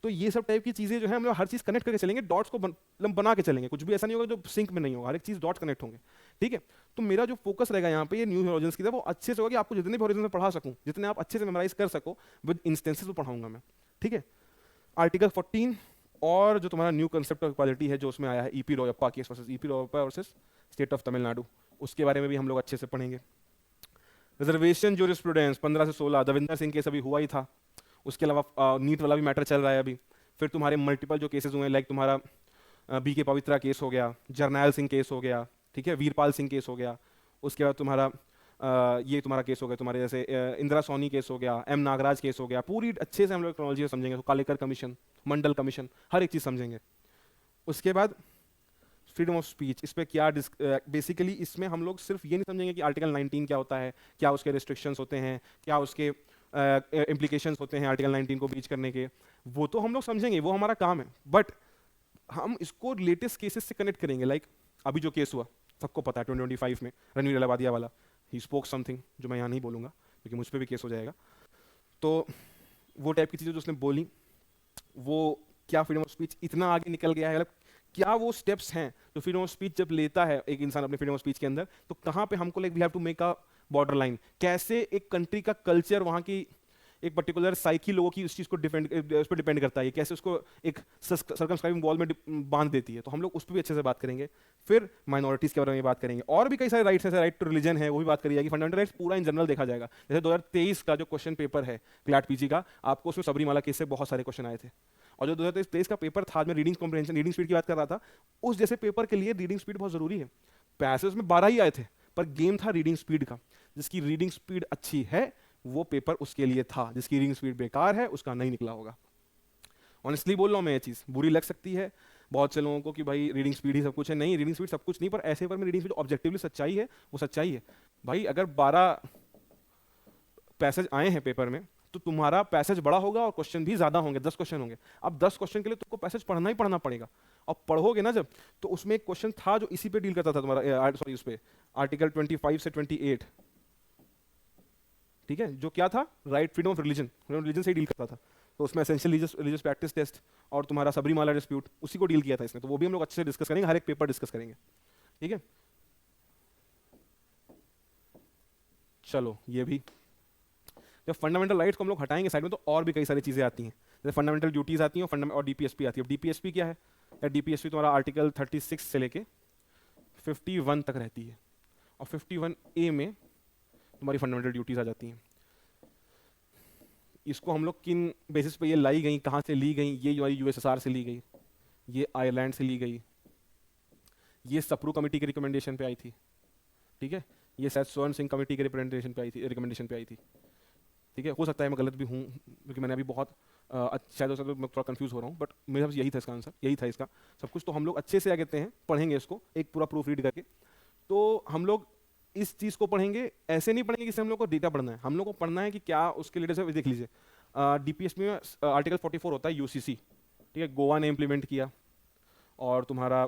तो ये सब टाइप की चीजें जो है हम लोग हर चीज कनेक्ट करके चलेंगे, डॉट्स को बना के चलेंगे, कुछ भी ऐसा नहीं होगा जो सिंक में नहीं होगा, हर एक चीज डॉट्स कनेक्ट होंगे। ठीक है, तो मेरा जो फोकस रहेगा यहाँ पे ये न्यू हॉरिजन्स की तरफ, वो अच्छे से होगा कि आपको जितने भी हॉरिजन में पढ़ा सकूं, जितने आप अच्छे से मेमोराइज कर सको विद इंस्टेंसेस, वो पढ़ाऊंगा मैं। ठीक है, आर्टिकल 14 और जो तुम्हारा न्यू कंसेप्ट ऑफ इक्वालिटी है जो उसमें आया है, E P Royappa case versus E P Royappa versus state of Tamil Nadu, उसके बारे में भी हम लोग अच्छे से पढ़ेंगे। रिजर्वेशन जूरिस्प्रूडेंस 15 से 16, दविंदर सिंह केस अभी हुआ ही था। उसके अलावा नीट वाला भी मैटर चल रहा है अभी। फिर तुम्हारे मल्टीपल जो केसेस हुए हैं, लाइक तुम्हारा BK पवित्रा केस हो गया, जरनैल सिंह केस हो गया, ठीक है, वीरपाल सिंह केस हो गया। उसके बाद तुम्हारा ये तुम्हारा केस हो गया, तुम्हारे जैसे इंदिरा सोनी केस हो गया, M नागराज केस हो गया। पूरी अच्छे से हम लोग टेक्नोलॉजी समझेंगे, तो कालेकर कमीशन, मंडल कमीशन, हर एक चीज़ समझेंगे। उसके बाद फ्रीडम ऑफ स्पीच, इस पर क्या बेसिकली इसमें हम लोग सिर्फ ये नहीं समझेंगे कि आर्टिकल 19 क्या होता है, क्या उसके रिस्ट्रिक्शंस होते हैं, क्या उसके इम्प्लीकेशंस होते हैं आर्टिकल 19 को ब्रीच करने के, वो तो हम लोग समझेंगे, वो हमारा काम है। बट हम इसको लेटेस्ट केसेस से कनेक्ट करेंगे, लाइक अभी जो केस हुआ सबको पता है 2025 में रणवीर अलावादिया वाला, ही स्पोक समथिंग जो मैं यहाँ नहीं बोलूँगा क्योंकि मुझ पर भी केस हो जाएगा। तो वो टाइप की चीज़ें जो उसने बोली, वो क्या फ्रीडम ऑफ स्पीच इतना आगे निकल गया है, मतलब क्या वो स्टेप्स हैं जो फ्रीडम ऑफ स्पीच जब लेता है एक इंसान अपने फ्रीडम ऑफ स्पीच के अंदर, तो कहाँ पे हमको like we have to make a border line, कैसे एक कंट्री का कल्चर, वहाँ की एक पर्टिकुलर साइकी लोगों की उस चीज़ को डिपेंड, उस पर डिपेंड करता है, कैसे उसको एक सर्कमस्क्राइबिंग वॉल में बांध देती है, तो हम लोग उस पर भी अच्छे से बात करेंगे। फिर माइनॉरिटीज़ के बारे में बात करेंगे, और भी कई सारे राइट्स हैं, राइट टू रिलीजन है वो भी बात करी जाएगी, फंडामेंटल राइट्स पूरा इन जनरल देखा जाएगा। जैसे 2023 का जो क्वेश्चन पेपर है क्लैट PG का, आपको उसमें सबरीमाला केस से बहुत सारे क्वेश्चन आए थे, और जो 2023 का पेपर था, मैं रीडिंग कॉम्प्रिहेंशन, रीडिंग स्पीड की बात कर रहा था, उस जैसे पेपर के लिए रीडिंग स्पीड बहुत जरूरी है। पैसेज में 12 ही आए थे, पर गेम था रीडिंग स्पीड का। जिसकी रीडिंग स्पीड अच्छी है वो पेपर उसके लिए था, जिसकी रीडिंग स्पीड बेकार है उसका नहीं निकला होगा। ऑनेस्टली बोल रहा हूँ मैं, ये चीज़ बुरी लग सकती है बहुत से लोगों को कि भाई रीडिंग स्पीड ही सब कुछ है, नहीं, रीडिंग स्पीड सब कुछ नहीं, पर ऐसे पर में रीडिंग स्पीड ऑब्जेक्टिवली सच्चाई है, वो सच्चाई है। भाई अगर 12 पैसेज आए हैं पेपर में, तो तुम्हारा पैसेज बड़ा होगा और क्वेश्चन भी ज्यादा होंगे, 10 क्वेश्चन होंगे। अब 10 क्वेश्चन के लिए तुमको पैसेज पढ़ना ही पढ़ना पड़ेगा, और पढ़ोगे ना जब, तो उसमें एक क्वेश्चन था जो इसी पे डील करता था तुम्हारा, सॉरी उस पे आर्टिकल 25 से 28, ठीक है, जो क्या था, right freedom of religion, religion से ही डील करता था। तो उसमें एसेंशियल रिलीजियस प्रैक्टिस टेस्ट और तुम्हारा सबरीमाला डिस्प्यूट, उसी को डील किया था इसने, तो वो भी हम लोग अच्छे से डिस्कस करेंगे, हर एक पेपर डिस्कस करेंगे। ठीक है, चलो ये भी, जब फंडामेंटल राइट्स को हम लोग हटाएंगे साइड में, तो और भी कई सारी चीज़ें आती हैं, जैसे फंडामेंटल ड्यूटीज आती हैं और DPSP आती है। DPSP क्या है? या DPSP तुम्हारा आर्टिकल 36 से लेके 51 तक रहती है, और 51A में तुम्हारी फंडामेंटल ड्यूटीज आ जाती हैं। इसको हम लोग किन बेसिस पे ये लाई गई, कहाँ से ली गई? ये हमारी USSR से ली गई, ये आयरलैंड से ली गई, ये सप्रू कमेटी की रिकमेंडेशन पे आई थी, ठीक है, ये शायद स्वर्ण सिंह कमेटी के रिप्रेजेंटेशन पे आई थी, रिकमेंडेशन पे आई थी, ठीक है। हो सकता है मैं गलत भी हूँ, क्योंकि मैंने अभी बहुत शायद हो सकता है मैं थोड़ा कंफ्यूज हो रहा हूँ, बट मेरे पास यही था इसका आंसर, यही था इसका सब कुछ। तो हम लोग अच्छे से क्या कहते हैं पढ़ेंगे इसको एक पूरा प्रूफ रीड करके। तो हम लोग इस चीज़ को पढ़ेंगे, ऐसे नहीं पढ़ेंगे कि हम लोग को डेटा पढ़ना है, हम लोग को पढ़ना है कि क्या उसके लिए। जैसे देख लीजिए डीपीएस में आर्टिकल 44 होता है यूसीसी, ठीक है, गोवा ने इम्प्लीमेंट किया और तुम्हारा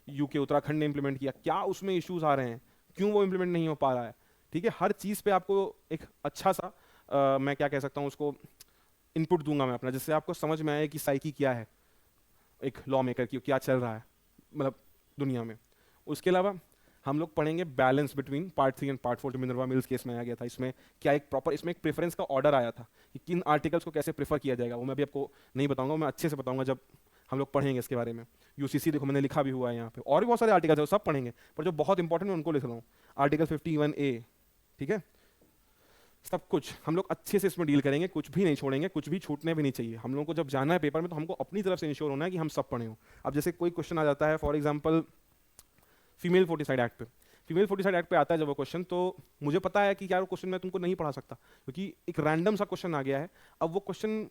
यूके उत्तराखंड ने इम्प्लीमेंट किया, क्या उसमें इश्यूज आ रहे हैं, क्यों वो इम्प्लीमेंट नहीं हो पा रहा है, ठीक है। हर चीज़ पे आपको एक अच्छा सा मैं क्या कह सकता हूँ उसको इनपुट दूंगा मैं अपना, जिससे आपको समझ में आए कि साइकी क्या है एक लॉ मेकर की, क्या चल रहा है मतलब दुनिया में। उसके अलावा हम लोग पढ़ेंगे balance between part 3 and part 4 जो मिनर्वा मिल्स केस में आया गया था। इसमें क्या एक प्रॉपर इसमें एक प्रेफरेंस का ऑर्डर आया था कि किन आर्टिकल्स को कैसे प्रेफर किया जाएगा, वो मैं अभी आपको नहीं बताऊंगा, मैं अच्छे से बताऊंगा जब हम लोग पढ़ेंगे इसके बारे में। यूसीसी देखो मैंने लिखा भी हुआ है यहाँ पे, और भी बहुत सारे आर्टिकल्स है वो सब पढ़ेंगे, पर जो बहुत इंपॉर्टेंट है उनको लिख रहा हूँ। आर्टिकल 51A, ठीक है, सब कुछ हम लोग अच्छे से इसमें डील करेंगे, कुछ भी नहीं छोड़ेंगे, कुछ भी छूटने भी नहीं चाहिए। हम लोगों को जब जाना है पेपर में तो हमको अपनी तरफ से इंश्योर होना है कि हम सब पढ़े हो। अब जैसे कोई क्वेश्चन आ जाता है फॉर एग्जांपल फीमेल फोर्टिसाइड एक्ट पे, फीमेल फोर्टिसाइड एक्ट पे आता है जब वो क्वेश्चन, तो मुझे पता है कि यार वो क्वेश्चन मैं तुमको नहीं पढ़ा सकता, क्योंकि एक रैंडम सा क्वेश्चन आ गया है। अब वो क्वेश्चन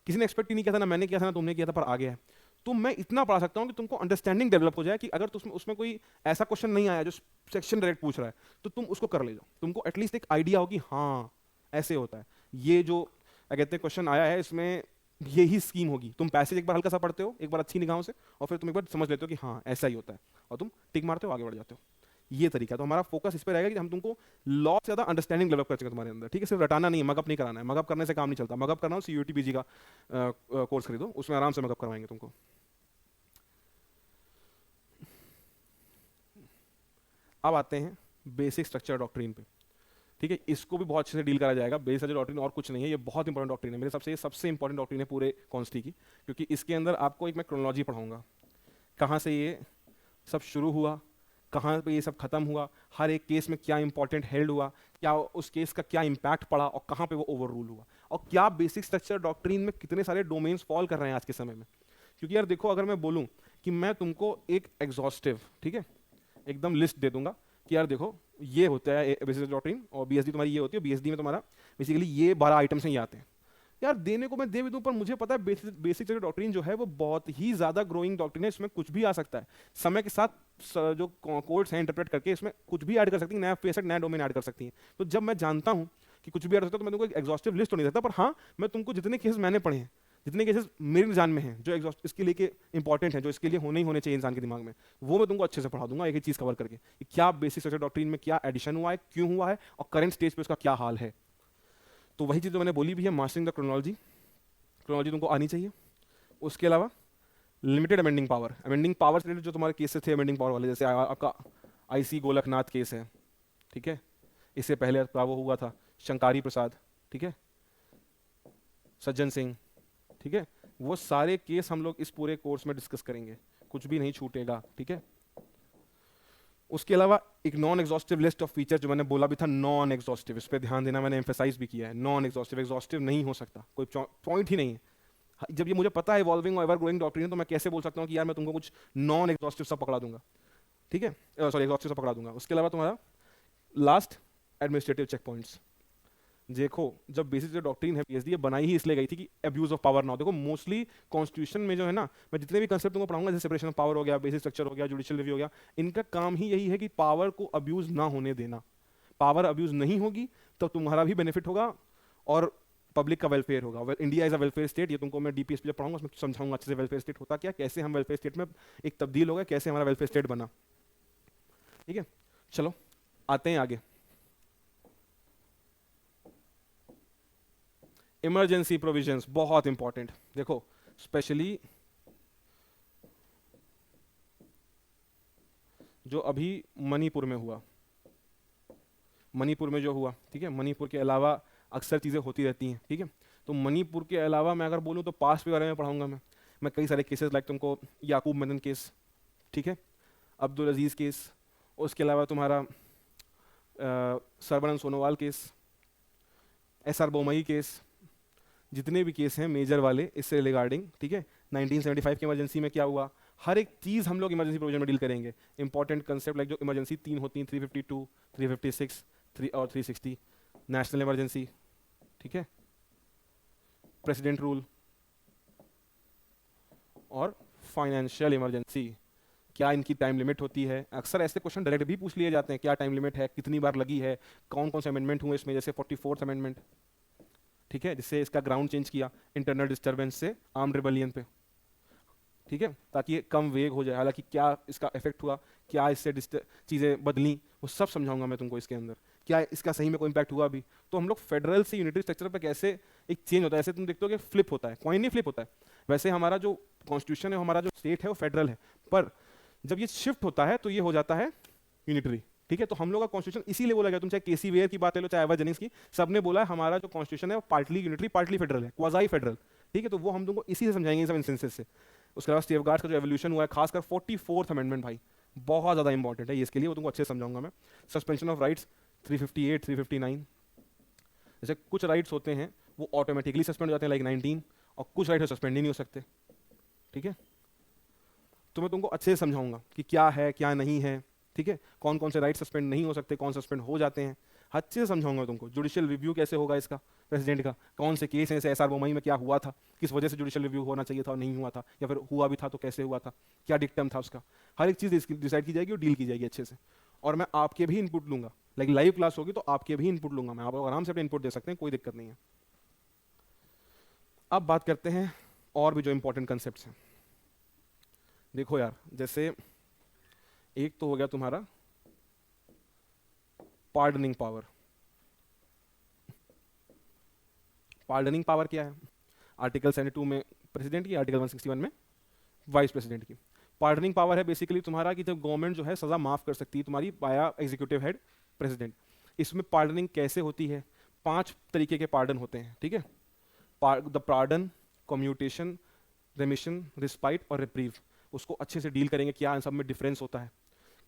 किसी ने एक्सपेक्ट ही नहीं किया था, ना मैंने किया था ना तुमने किया था, पर आ गया है। तो मैं इतना पढ़ा सकता हूँ कि तुमको अंडरस्टैंडिंग डेवलप हो जाए कि अगर तुम उसमें कोई ऐसा क्वेश्चन नहीं आया जो सेक्शन डायरेक्ट पूछ रहा है, तो तुम उसको कर ले जाओ, तुमको एटलीस्ट एक आइडिया हो कि हाँ ऐसे होता है। ये जो क्या कहते हैं क्वेश्चन आया है इसमें यही स्कीम होगी। तुम पैसेज एक बार हल्का सा पढ़ते हो एक बार अच्छी निगाहों से, और फिर तुम एक बार समझ लेते हो कि हाँ ऐसा ही होता है, और तुम टिक मारते हो आगे बढ़ जाते हो। ये तरीका, तो हमारा फोकस इस पर रहेगा कि हम तुमको लॉ से ज़्यादा अंडरस्टैंडिंग डेवलप कर सकें तुम्हारे अंदर, ठीक है। सिर्फ रटाना नहीं है, मगअप नहीं कराना है, मगअप करने से काम नहीं चलता। मगअप करना हो CUET-PG का कोर्स खरीदो, उसमें आराम से मगअप करवाएंगे तुमको। अब आते हैं बेसिक स्ट्रक्चर डॉक्ट्रिन पे, ठीक है। इसको भी बहुत अच्छे से डील करा जाएगा। बेसिक स्ट्रक्चर डॉक्ट्रिन और कुछ नहीं है, ये बहुत इंपॉर्टेंट डॉक्ट्रिन है, मेरे हिसाब से ये सबसे इंपॉर्टेंट डॉक्ट्रिन है पूरे कॉन्स्टी की, क्योंकि इसके अंदर आपको एक मैं क्रोनोलॉजी पढ़ाऊंगा, कहाँ से ये सब शुरू हुआ, कहाँ पे ये सब खत्म हुआ, हर एक केस में क्या इंपॉर्टेंट हेल्ड हुआ, क्या उस केस का क्या इंपैक्ट पड़ा, और कहाँ पे वो ओवर रूल हुआ, और क्या बेसिक स्ट्रक्चर डॉक्ट्रिन में कितने सारे डोमेन्स फॉल कर रहे हैं आज के समय में। क्योंकि यार देखो, अगर मैं बोलूँ कि मैं तुमको एक एग्जॉस्टिव, ठीक है, एकदम लिस्ट दे दूंगा कि यार देखो ये होता है बेसिक डॉक्ट्रिन, और BSD तुम्हारी ये होती है, BSD में तुम्हारा बेसिकली ये 12 आइटम्स ही आते हैं। यार देने को मैं दे भी दूं, पर मुझे पता है बेसिक डॉक्ट्रिन जो है वो बहुत ही ज्यादा ग्रोइंग डॉक्ट्रिन है, इसमें कुछ भी आ सकता है। समय के साथ जो कोर्ट्स हैं इंटरप्रेट करके इसमें कुछ भी ऐड कर सकती है, नया फेसेट नया डोमेन ऐड कर सकती है। तो जब मैं जानता हूं कि कुछ भी ऐड हो सकता है, तो मैं तुमको एक एग्जॉस्टिव लिस्ट तो नहीं देता, पर हाँ मैं तुमको जितने केसेस मैंने पढ़े हैं, जितने केसेस मेरे जान में हैं, जो एग्जॉस्ट इसके लिए इंपॉर्टेंट है, जो इसके लिए होने ही होने चाहिए इंसान के दिमाग में, वो मैं तुमको अच्छे से पढ़ा दूंगा एक एक चीज कवर करके कि क्या बेसिक स्ट्रक्चर डॉक्ट्रिन में क्या एडिशन हुआ है, क्यों हुआ है, और करंट स्टेज पे उसका क्या हाल है। तो वही चीज जो मैंने बोली भी है, मास्टरिंग द क्रोनोलॉजी, क्रोनोलॉजी तुमको आनी चाहिए। उसके अलावा limited amending power, amending power से रिलेटेड जो तुम्हारे केसेस थे अमेंडिंग पावर वाले, जैसे आपका IC गोलकनाथ केस है, ठीक है, इससे पहले आपका वो हुआ था शंकारी प्रसाद, ठीक है, सज्जन सिंह, ठीक है, वो सारे केस हम लोग इस पूरे कोर्स में डिस्कस करेंगे, कुछ भी नहीं छूटेगा, ठीक है। उसके अलावा एक non exhaustive list of feature जो मैंने बोला भी था, नॉन एग्जॉस्टिव, इस पर ध्यान देना, मैंने एम्फेसाइज भी किया है, नॉन एग्जॉस्टिव, एग्जॉस्टिव नहीं हो सकता, कोई पॉइंट ही नहीं है। जब ये मुझे पता है इवॉल्विंग और एवर ग्रोइंग डॉक्ट्रिन है, तो मैं कैसे बोल सकता हूँ कि यार मैं तुमको कुछ नॉन एग्जॉस्टिव सब पकड़ा दूंगा, ठीक है, सॉरी एग्जॉस्टिव सब पकड़ा दूंगा। उसके अलावा तुम्हारा लास्ट एडमिनिस्ट्रेटिव चेक पॉइंट्स। देखो जब बेसिक जो डॉक्ट्रिन है BSD ये बनाई ही इसलिए गई थी कि अब्यूज ऑफ पावर ना हो। देखो मोस्टली कॉन्स्टिट्यूशन में जो है ना, मैं जितने भी कंसेप्ट तुमको पढ़ाऊंगा, जैसे सेपरेशन ऑफ पावर हो गया, बेसिक स्ट्रक्चर हो गया, जुडिशियल रिव्यू हो गया, इनका काम ही यही है कि पावर को अब्यूज ना होने देना। पावर अब्यूज नहीं होगी तो तुम्हारा भी बेनिफिट होगा और पब्लिक का वेलफेयर होगा। India is a welfare state, ये तुमको मैं DPS पे जब पढ़ाऊंगा उसमें समझाऊंगा अच्छे से वेलफेयर स्टेट होता क्या, कैसे हम वेलफेयर स्टेट में एक तब्दील हो गए, कैसे हमारा वेलफेयर स्टेट बना, ठीक है। चलो आते हैं आगे। इमरजेंसी प्रोविजंस बहुत इंपॉर्टेंट। देखो स्पेशली जो अभी मणिपुर में हुआ, मणिपुर में जो हुआ, ठीक है, मणिपुर के अलावा अक्सर चीज़ें होती रहती हैं, ठीक है। तो मणिपुर के अलावा मैं अगर बोलूँ तो पास्ट के बारे में पढ़ाऊंगा मैं कई सारे केसेस, लाइक तुमको याकूब मदन केस, ठीक है, अब्दुल अजीज़ केस, उसके अलावा तुम्हारा Sarbananda Sonowal case, SR Bommai case, जितने भी केस हैं मेजर वाले इससे रिगार्डिंग, ठीक है। 1975 की इमरजेंसी में क्या हुआ, हर एक चीज़ हम लोग इमरजेंसी प्रोविजन में डील करेंगे। इंपॉर्टेंट कंसेप्ट लाइक जो इमरजेंसी 3 होती हैं, 352, 356, 3 और 360, नेशनल इमरजेंसी, ठीक है, प्रेसिडेंट रूल और फाइनेंशियल इमरजेंसी। क्या इनकी टाइम लिमिट होती है? अक्सर ऐसे क्वेश्चन डायरेक्ट भी पूछ लिए जाते हैं, क्या टाइम लिमिट है, कितनी बार लगी है, कौन कौन से अमेंडमेंट हुए इसमें, जैसे 44th अमेंडमेंट, ठीक है, जिससे इसका ग्राउंड चेंज किया इंटरनल डिस्टर्बेंस से आर्म्ड रिबेलियन पे, ठीक है, ताकि ये कम वेग हो जाए। हालांकि क्या इसका इफेक्ट हुआ, क्या इससे चीज़ें बदली, वो सब समझाऊंगा मैं तुमको इसके अंदर। क्या इसका सही में कोई इम्पैक्ट हुआ भी? तो हम लोग फेडरल से यूनिटरी स्ट्रक्चर पर कैसे एक चेंज होता है, ऐसे तुम देखते हो कि फ्लिप होता है, कॉइन नहीं फ्लिप होता है, वैसे हमारा जो कॉन्स्टिट्यूशन है, हमारा जो स्टेट है वो फेडरल है, पर जब ये शिफ्ट होता है तो ये हो जाता है यूनिटरी, ठीक है। तो हम लोग का कॉन्स्टिट्यूशन इसीलिए बोला गया, तुम चाहे केसी वेयर की बात ले लो, चाहे एवा जेनिंग्स की, सबने बोला है हमारा जो कॉन्स्टिट्यूशन है वो पार्टली यूनिटरी पार्टली फेडरल है, क्वाजाई फेडरल, ठीक है। तो वो हम तुमको इसी से समझाएंगे सब इंस्टेंसेस से। उसके अलावा सेफगार्ड्स का जो एवोल्यूशन हुआ है, खासकर 44th अमेंडमेंट भाई बहुत ज़्यादा इंपॉर्टेंट है ये, इसके लिए वो तुमको अच्छे से समझाऊंगा मैं। सस्पेंशन ऑफ राइट्स 358, 359, जैसे कुछ राइट्स होते हैं वो ऑटोमेटिकली सस्पेंड हो जाते हैं लाइक 19, और कुछ राइट्स सस्पेंड ही नहीं हो सकते, ठीक है। तो मैं तुमको अच्छे से समझाऊंगा कि क्या है क्या नहीं है, ठीक है, कौन कौन से राइट सस्पेंड नहीं हो सकते, कौन सस्पेंड हो जाते हैं, अच्छे से समझाऊंगा तुमको। जुडिशियल रिव्यू कैसे होगा इसका, प्रेसिडेंट का कौन से केस हैं, जैसे एसआर बोमई में क्या हुआ था, किस वजह से जुडिशियल रिव्यू होना चाहिए था और नहीं हुआ था, या फिर हुआ भी था तो कैसे हुआ था, क्या डिक्टम था उसका, हर एक चीज़ डिसाइड की जाएगी और डील की जाएगी अच्छे से। और मैं आपके भी इनपुट लूंगा, लाइक लाइव क्लास होगी तो आपके भी इनपुट लूंगा मैं, आप लोग आराम से अपने इनपुट दे सकते हैं, कोई दिक्कत नहीं है। अब बात करते हैं और भी जो इंपॉर्टेंट कंसेप्ट हैं। देखो यार, जैसे एक तो हो गया तुम्हारा पार्डनिंग पावर। पार्डनिंग पावर क्या है? आर्टिकल 72 में प्रेसिडेंट की, आर्टिकल 161 में वाइस प्रेसिडेंट की। पार्डनिंग पावर है बेसिकली तुम्हारा कि जब गवर्नमेंट जो है सजा माफ कर सकती है तुम्हारी बाया एग्जीक्यूटिव हेड प्रेसिडेंट। इसमें पार्डनिंग कैसे होती है? 5 तरीके के पार्डन होते हैं, ठीक है। द पार्डन, कम्यूटेशन, रेमिशन, रिस्पाइट और रिप्रीव। उसको अच्छे से डील करेंगे, क्या इन सब में डिफरेंस होता है,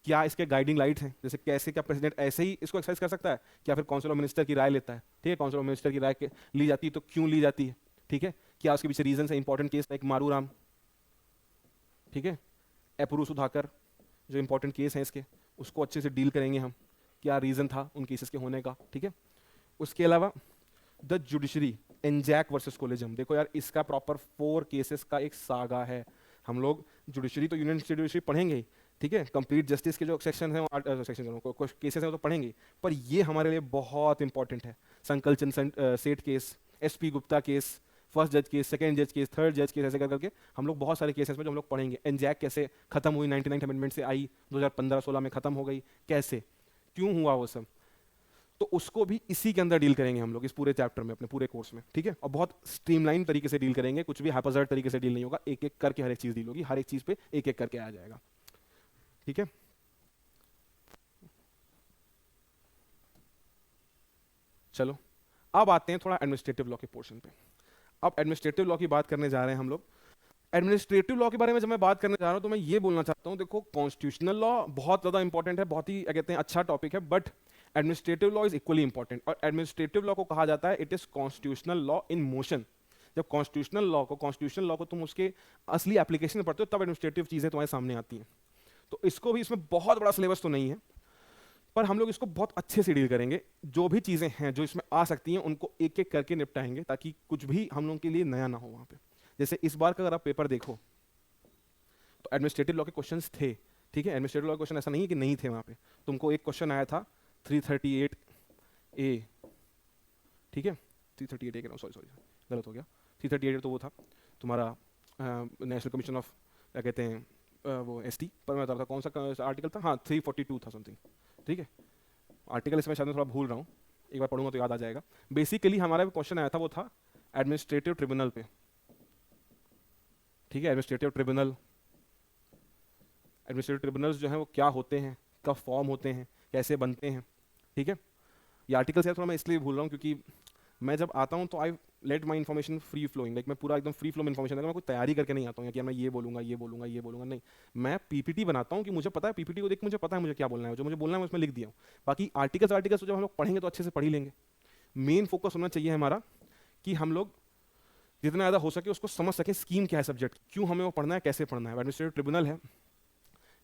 क्या इसके गाइडिंग लाइट्स हैं, जैसे कैसे क्या प्रेसिडेंट ऐसे ही इसको एक्सरसाइज कर सकता है, क्या फिर काउंसिल ऑफ मिनिस्टर की राय लेता है, ठीक है, काउंसिल ऑफ मिनिस्टर की राय ली जाती है तो क्यों ली जाती है, ठीक है, क्या उसके पीछे रीजन है। इंपॉर्टेंट केस लाइक मारू राम, ठीक है, एपुरु सुधाकर, जो इंपॉर्टेंट केस हैं इसके, उसको अच्छे से डील करेंगे हम, क्या रीजन था उन केसेस के होने का, ठीक है। उसके अलावा द जुडिशरी, एंजैक वर्सेस कोलिजम। देखो यार, इसका प्रॉपर 4 केसेस का एक सागा है। हम लोग जुडिशरी तो यूनियन जुडिशरी पढ़ेंगे ही, ठीक है, कंप्लीट जस्टिस के जो सेक्शन हैं, सेक्शन कुछ केसेस हैं वो तो पढ़ेंगे, पर ये हमारे लिए बहुत इंपॉर्टेंट है। संकलचंद सेठ case, SP Gupta case, first जज केस, सेकंड जज केस, थर्ड जज केस, ऐसे कर करके हम लोग बहुत सारे केसेस में जो हम लोग पढ़ेंगे। एंजैक कैसे खत्म हुई, 99 अमेंडमेंट से आई, 2015-16 में खत्म हो गई, कैसे क्यों हुआ वो सब, तो उसको भी इसी के अंदर डील करेंगे हम लोग इस पूरे चैप्टर में, अपने पूरे कोर्स में, ठीक है। और बहुत स्ट्रीमलाइन तरीके से डील करेंगे, कुछ भी हैपजर्ड तरीके से डील नहीं होगा, एक एक करके हर एक चीज डील होगी, हर एक चीज पे एक एक करके आ जाएगा, ठीक है। चलो अब आते हैं थोड़ा एडमिनिस्ट्रेटिव लॉ के पोर्शन पे। अब एडमिनिस्ट्रेटिव लॉ की बात करने जा रहे हैं हम लोग। एडमिनिस्ट्रेटिव लॉ के बारे में जब मैं बात करने जा रहा हूं तो मैं ये बोलना चाहता हूं, देखो कॉन्स्टिट्यूशनल लॉ बहुत ज्यादा इंपॉर्टेंट है, बहुत ही क्या कहते हैं अच्छा टॉपिक है, but administrative law is equally important. और एडमिनिस्ट्रेटिव लॉ को कहा जाता है it is constitutional law in motion. जब कॉन्स्टिट्यूशनल लॉ को तुम उसके असली एप्लीकेशन में पढ़ते हो तब एडमिनिस्ट्रेटिव चीजें तुम्हारे सामने आती हैं। तो इसको भी, इसमें बहुत बड़ा सिलेबस तो नहीं है, पर हम लोग इसको बहुत अच्छे से डील करेंगे। जो भी चीजें हैं जो इसमें आ सकती हैं उनको एक एक करके निपटाएंगे, ताकि कुछ भी हम लोग के लिए नया ना हो वहां पे। जैसे इस बार का अगर आप पेपर देखो तो एडमिनिस्ट्रेटिव लॉ के क्वेश्चंस थे, ठीक है। एडमिनिस्ट्रेटिव लॉ के क्वेश्चन ऐसा नहीं है कि नहीं थे वहां पे। तुमको एक क्वेश्चन आया था 338 ए, ठीक है, 338 ए के, सॉरी सॉरी गलत हो गया, 338 तो वो था तुम्हारा नेशनल कमीशन ऑफ क्या कहते हैं वो एसटी, पर मैं बता रहा था कौन सा आर्टिकल था, हाँ 342 था समथिंग, ठीक है। आर्टिकल इसमें शायद मैं थोड़ा भूल रहा हूँ, एक बार पढ़ूंगा तो याद आ जाएगा। बेसिकली हमारा क्वेश्चन आया था वो था एडमिनिस्ट्रेटिव ट्रिब्यूनल पे, ठीक है। एडमिनिस्ट्रेटिव ट्रिब्यूनल्स जो हैं वो क्या होते हैं, कब फॉर्म होते हैं, कैसे बनते हैं, ठीक है। ये आर्टिकल से थोड़ा मैं इसलिए भूल रहा हूँ क्योंकि मैं जब आता हूँ तो I let my information free flowing, like मैं पूरा एकदम फ्री फ्लो में इन्फॉर्मेशन देगा, मैं कोई तैयारी करके नहीं आता हूँ कि मैं ये बोलूंगा ये बोलूंगा ये बोलूंगा, नहीं। मैं पीपीटी बनाता हूँ कि मुझे पता है, पीपीटी को देख मुझे पता है मुझे क्या बोलना है, जो मुझे बोलना है मैं उसमें लिख दिया हूँ। बाकी आर्टिकल्स जब हम लोग पढ़ेंगे तो अच्छे से पढ़ ही लेंगे। मेन फोकस होना चाहिए हमारा कि हम लोग जितना ज़्यादा हो सके उसको समझ सकें स्कीम क्या है सब्जेक्ट, क्यों हमें वो पढ़ना है, कैसे पढ़ना है। एडमिनिस्ट्रेटिव ट्रिब्यूनल है,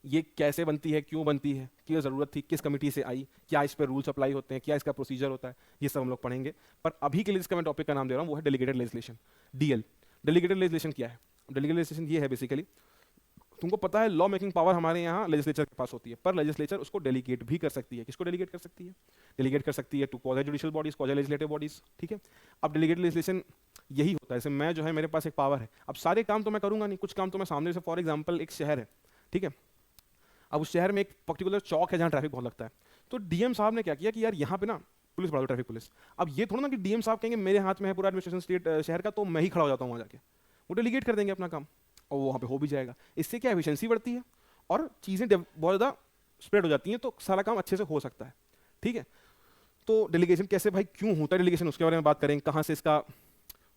ये कैसे बनती है, क्यों बनती है, क्या ज़रूरत थी, किस कमेटी से आई, क्या इस पर रूल्स अप्लाई होते हैं, क्या इसका प्रोसीजर होता है, ये सब हम लोग पढ़ेंगे। पर अभी के लिए जिसका मैं टॉपिक का नाम दे रहा हूँ वो है delegated legislation, DL. Delegated legislation क्या है? डेलीगेटेड लेजिस्लेशन ये है बेसिकली, तुमको पता है लॉ मेकिंग पावर हमारे यहाँ लेजिस्लेचर के पास होती है, पर लेजिस्लेचर उसको डेलीगेट भी कर सकती है। किसको डेलीगेट कर सकती है? डेलीगेट कर सकती है to quasi judicial bodies, quasi legislative bodies, ठीक है। अब डेलीगेटेड लेजिस्लेशन यही होता है, जैसे मैं जो है मेरे पास एक पावर है, अब सारे काम तो मैं करूंगा नहीं, कुछ काम तो मैं सामने से, फॉर एग्जाम्पल एक शहर है, ठीक है, अब उस शहर में एक पर्टिकुलर चौक है जहाँ ट्रैफिक बहुत लगता है, तो डीएम साहब ने क्या किया कि यार यहाँ पे ना पुलिस बढ़ा दो, ट्रैफिक पुलिस। अब ये थोड़ा ना कि डीएम साहब कहेंगे मेरे हाथ में है पूरा एडमिनिस्ट्रेशन स्टेट शहर का, तो मैं ही खड़ा हो जाता हूँ वहाँ जाके, वो डेलीगेट कर देंगे अपना काम और वहाँ पे हो भी जाएगा। इससे क्या एफिशिएंसी बढ़ती है और चीज़ें बहुत ज़्यादा स्प्रेड हो जाती हैं, तो सारा काम अच्छे से हो सकता है, ठीक है। तो डेलीगेशन कैसे भाई, क्यों होता है डेलीगेशन, उसके बारे में बात करेंगे, कहाँ से इसका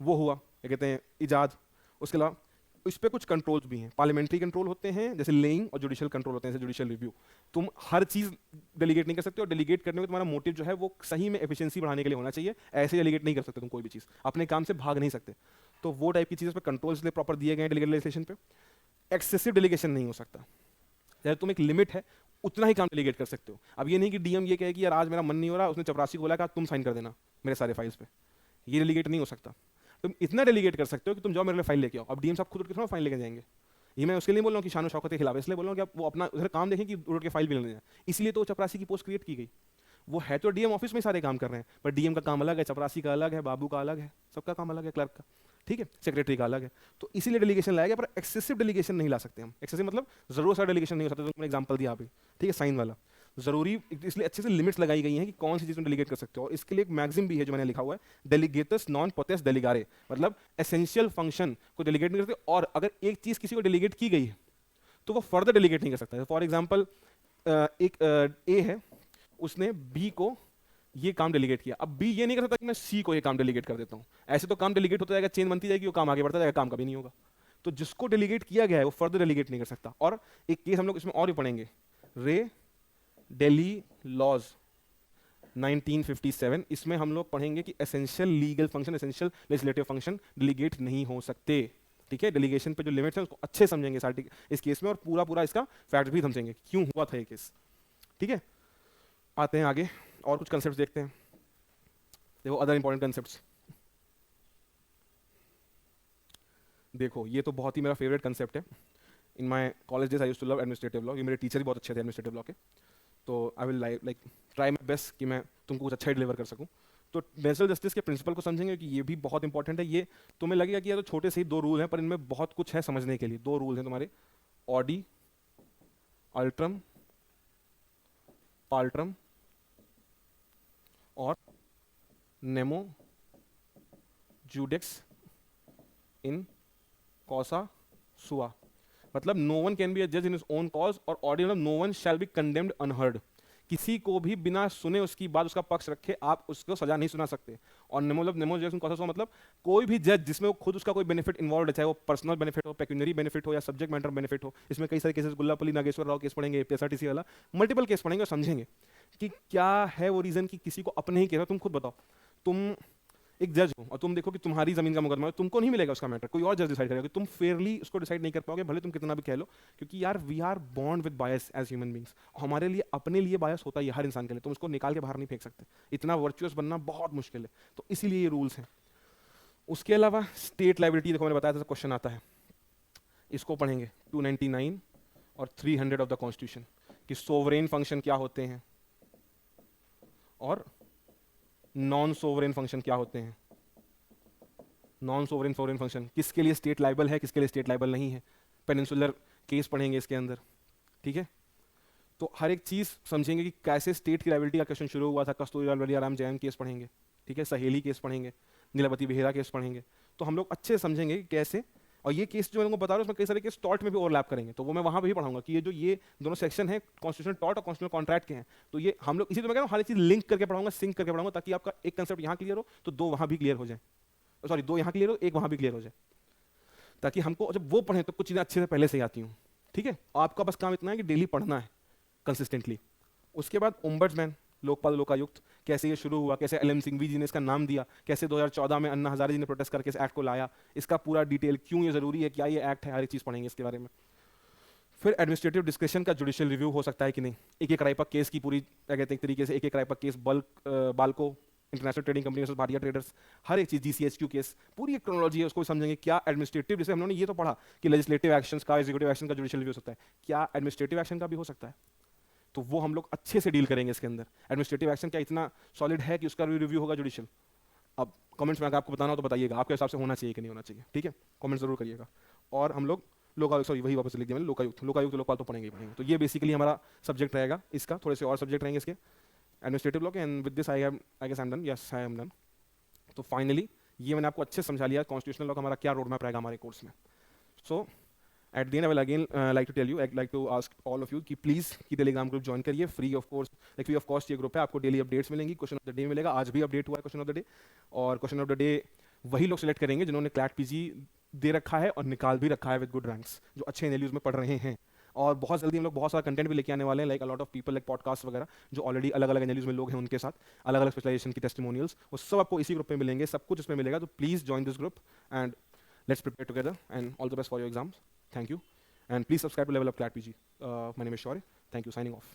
वो हुआ, क्या कहते हैं, इजाद। उसके अलावा इस पर कुछ कंट्रोल्स भी हैं, पार्लियामेंट्री कंट्रोल होते हैं जैसे लेइंग, और जुडिशियल कंट्रोल होते हैं जैसे जुडिशियल रिव्यू। तुम हर चीज़ डेलीगेट नहीं कर सकते, और डेलीगेट करने में तुम्हारा मोटिव जो है वो सही में एफिशिएंसी बढ़ाने के लिए होना चाहिए। ऐसे डेलीगेट नहीं कर सकते तुम कोई भी चीज़, अपने काम से भाग नहीं सकते। तो वो टाइप की चीज़ पर कंट्रोल्स इसलिए प्रॉपर दिए गए हैं डेलीगेट लेजिस्लेशन पे। एक्सेसिव डेलीगेशन नहीं हो सकता, जैसे तुम एक लिमिट है उतना ही काम डेलीगेट कर सकते हो। अब ये नहीं कि डीएम ये कहे कि यार आज मेरा मन नहीं हो रहा, उसने चपरासी को बोला कि तुम साइन कर देना मेरे सारे फाइल्स पे, ये डेलीगेट नहीं हो सकता। तुम इतना डेलीगेट कर सकते हो कि तुम जाओ मेरे लिए फाइल लेके आओ। अब डीएम साहब खुद उठ के थोड़ा फाइल लेके जाएंगे, ये मैं उसके लिए बोल रहा हूँ कि शान शौकत के खिलाफ, इसलिए बोल रहा हूँ कि आप वो अपना उधर काम देखें कि उठ के फाइल भी लेने जाए। इसलिए तो चपरासी की पोस्ट क्रिएट की गई। वो है तो डीएम ऑफिस में सारे काम कर रहे हैं, पर डीएम का काम अलग है, चपरासी का अलग है, बाबू का अलग है, सबका काम अलग है, क्लर्क का, ठीक है, सेक्रेटरी का अलग है। तो इसीलिए डेलीगेशन लाया गया, पर एक्सेसिव डेलीगेशन नहीं ला सकते हम। एक्सेसिव मतलब जरूर सा डेलीगेशन नहीं हो सकता, तो मैंने एग्जांपल दिया अभी, ठीक है, साइन वाला जरूरी, इसलिए अच्छे से लिमिट्स लगाई गई हैं कि कौन सी चीज़ में डेलीगेट कर सकते हो। और इसके लिए एक मैगजिम भी है जो मैंने लिखा हुआ है, डेलीगेटस नॉन पोटेस डेलीगारे, मतलब एसेंशियल फंक्शन को डेलीगेट नहीं करते, और अगर एक चीज़ किसी को डेलीगेट की गई है तो वो फर्दर डेलीगेट नहीं कर सकता। फॉर एग्जाम्पल एक ए है, उसने बी को ये काम डेलीगेट किया, अब बी ये नहीं कर सकता कि मैं सी को ये काम डेलीगेट कर देता हूँ। ऐसे तो काम डेलीगेट होता जाएगा, चेन बनती जाएगी, वो काम आगे बढ़ता जाएगा, काम कभी नहीं होगा। तो जिसको डेलीगेट किया गया है वो फर्दर डेलीगेट नहीं कर सकता। और एक केस हम लोग इसमें और भी पढ़ेंगे, रे दिल्ली लॉज 1957, इसमें हम लोग पढ़ेंगे कि essential legal function, essential legislative function delegate नहीं हो सकते, ठीक है। डेलीगेशन पे जो लिमिट्स हैं उसको अच्छे समझेंगे सारे इस केस में, और पूरा पूरा इसका फैक्ट भी समझेंगे क्यों हुआ था ये केस, ठीक है। आते हैं आगे और कुछ कंसेप्ट देखते हैं। देखो अदर इंपॉर्टेंट कंसेप्ट्स, देखो ये तो बहुत ही मेरा फेवरेट कंसेप्ट है। In my college days I used to love administrative law, ये मेरे टीचर भी बहुत अच्छे थे एडमिनिस्ट्रेटिव लॉ के, तो I will like try my best कि मैं तुमको कुछ अच्छा ही डिलीवर कर सकूं। तो नेचुरल जस्टिस के प्रिंसिपल को समझेंगे कि ये भी बहुत इंपॉर्टेंट है। ये तुम्हें लगेगा कि ये तो छोटे से ही दो रूल हैं, पर इनमें बहुत कुछ है समझने के लिए। दो रूल हैं तुम्हारे, ऑडी अल्ट्रम पाल्ट्रम और नेमो जूडेक्स इन कॉसा सुआ, मतलब no one can be a जज इन हिज ओन कॉज, और ऑडी मतलब no one shall be condemned unheard, किसी को भी बिना सुने उसकी बात, उसका पक्ष रखे आप उसको सजा नहीं सुना सकते। और नेमो मतलब नेमो जज इन कॉसा सुआ मतलब कोई भी जज जिसमें वो खुद उसका कोई बेनिफिट इन्वॉल्व है, चाहे वो पर्सनल बेनिफिट हो, पेक्यूनरी बेनिफिट हो, या सब्जेक्ट मैटर बेनिफिट हो। इसमें कई सारे केसेस, गुल्लापल्ली नागेश्वर राव केस पढ़ेंगे, पीएसआरटीसी वाला, मल्टीपल केस पढ़ेंगे और समझेंगे कि क्या है वो रीजन कि किसी को अपने ही केस। तुम खुद बताओ, तुम एक जज हो और तुम देखो कि तुम्हारी जमीन का मुकदमा है, तुमको नहीं मिलेगा उसका मैटर, कोई और जज डिसाइड करेगा, तुम फेयरली उसको डिसाइड नहीं कर पाओगे, भले तुम कितना भी कह लो, क्योंकि यार we are born with bias as human beings. हमारे लिए अपने लिए बायस होता है हर इंसान के लिए, तुम उसको निकाल के बाहर नहीं फेंक सकते। इतना वर्चुअस बनना बहुत मुश्किल है, तो इसीलिए ये रूल्स हैं। उसके अलावा स्टेट लाइबिलिटी, देखो मैंने बताया था क्वेश्चन आता है, इसको पढ़ेंगे 299 और 300 ऑफ द कॉन्स्टिट्यूशन, कि सोवरेन फंक्शन क्या होते हैं और नॉन सोवरेन फंक्शन क्या होते हैं। नॉन सोवरेन सोवरेन फंक्शन किसके लिए स्टेट लाइबल है, किसके लिए स्टेट लाइबल नहीं है, पेनिनसुलर केस पढ़ेंगे इसके अंदर, ठीक है। तो हर एक चीज़ समझेंगे कि कैसे स्टेट की लाइबिलिटी का क्वेश्चन शुरू हुआ था। कस्तूरीलाल बलियाराम जैन केस पढ़ेंगे, ठीक है, सहेली केस पढ़ेंगे, नीलावती बेहरा केस पढ़ेंगे। तो हम लोग अच्छे समझेंगे कि कैसे, और ये केस जो मैं आपको बता रहा हूँ उसमें कई सारे केस टॉर्ट में भी ओवरलैप करेंगे, तो वो मैं वहाँ पे भी पढ़ाऊंगा कि ये दोनों सेक्शन है कॉन्स्टिट्यूशनल टॉर्ट और कॉन्स्टिट्यूशनल कॉन्ट्रैक्ट के हैं। तो ये हम लोग इसी तो मैं कह रहा हूँ हर चीज़ लिंक करके पढ़ाऊंगा, सिंक करके पढ़ाऊंगा, ताकि आपका एक कंसेप्ट यहाँ क्लियर हो तो दो वहाँ भी क्लियर हो जाए, सॉरी दो यहाँ क्लियर हो एक वहाँ भी क्लियर हो जाए, ताकि हमको जब वो पढ़ें तो कुछ चीज़ें अच्छे से पहले से ही आती हूँ, ठीक है। आपका बस काम इतना है कि डेली पढ़ना है कंसिस्टेंटली। उसके बाद ओम्बड्समैन, लोकपाल लोकायुक्त, कैसे ये शुरू हुआ, कैसे एल.एम. सिंघवी जी ने इसका नाम दिया, कैसे 2014 में अन्ना हजारे जी ने प्रोटेस्ट करके इस एक्ट को लाया, इसका पूरा डिटेल, क्यों ये ज़रूरी है, क्या ये एक्ट है, हर एक चीज़ पढ़ेंगे इसके बारे में। फिर एडमिनिस्ट्रेटिव डिस्क्रिप्शन का जुडिशियल रिव्यू हो सकता है कि नहीं, एक एक राइपा केस की पूरी, क्या कहते हैं, एक तरीके से एक एक राइपा case, Balco international trading company versus Bhatia traders, हर एक चीज़, जीसीएचक्यू केस, पूरी एक क्रोनोलॉजी है, उसको भी समझेंगे। क्या एडमिनिस्ट्रेटिव, जैसे हमने ये तो पढ़ा कि लेजिस्लेटिव एक्शंस का, एग्जीक्यूटिव एक्शन का जुडिशियल रिव्यू हो सकता है, क्या एडमिनिस्ट्रेटिव एक्शन का भी हो सकता है? तो वो हम लोग अच्छे से डील करेंगे इसके अंदर। एडमिनिस्ट्रेटिव एक्शन क्या इतना सॉलिड है कि उसका भी रिव्यू होगा जुडिशियल? अब कमेंट्स में अगर आपको बताना हो तो बताइएगा, आपके हिसाब से होना चाहिए कि नहीं होना चाहिए, ठीक है, कमेंट जरूर करिएगा। और हम लोग लोकायुक्त, सॉरी वही वापस लिख दिया मैंने, लोकायुक्त, लोकायुक्त लोकपाल तो पढ़ेंगे ही पढ़ेंगे। तो ये बेसिकली हमारा सब्जेक्ट रहेगा। इसका थोड़े से और सब्जेक्ट रहेंगे इसके, एडमिनिस्ट्रेटिव लॉ के, and with this I guess I am done, yes I am done. तो फाइनली ये मैंने आपको अच्छे से समझा लिया कॉन्स्टिट्यूशनल लॉ का हमारा क्या रोड मैप रहेगा हमारे कोर्स में। So at the end I will again like to tell you, like to ask all of you कि प्लीज़ की टेलीग्राम ग्रुप ज्वाइन करिए, free of course, like free of cost ये group है, आपको daily updates मिलेंगी, question of the day मिलेगा, आज भी अपडेट हुआ है क्वेश्चन ऑफ द डे। और क्वेश्चन ऑफ द डे वही लोग सेलेक्ट करेंगे जिन्होंने क्लैट पीजी दे रखा है और निकाल भी रखा है विद गुड रैंक्स, जो अच्छे एनएलयूज में पढ़ रहे हैं। और बहुत जल्दी हम लोग बहुत सारा कंटेंट भी लेके आने वाले हैं, like a lot of people, like podcast वगैरह, जो ऑलरेडी अलग अलग एनएलयूज में लोग हैं उनके साथ, अलग अलग स्पेशलाइजेशन की टेस्टिमोनियल्स, वो सब आपको इसी ग्रुप में मिलेंगे, सब कुछ इसमें मिलेगा। तो please join this group and let's prepare together, and all the best for your exams. Thank you and please subscribe to Level Up Clat PG. My name is Shaurya. Thank you. Signing off.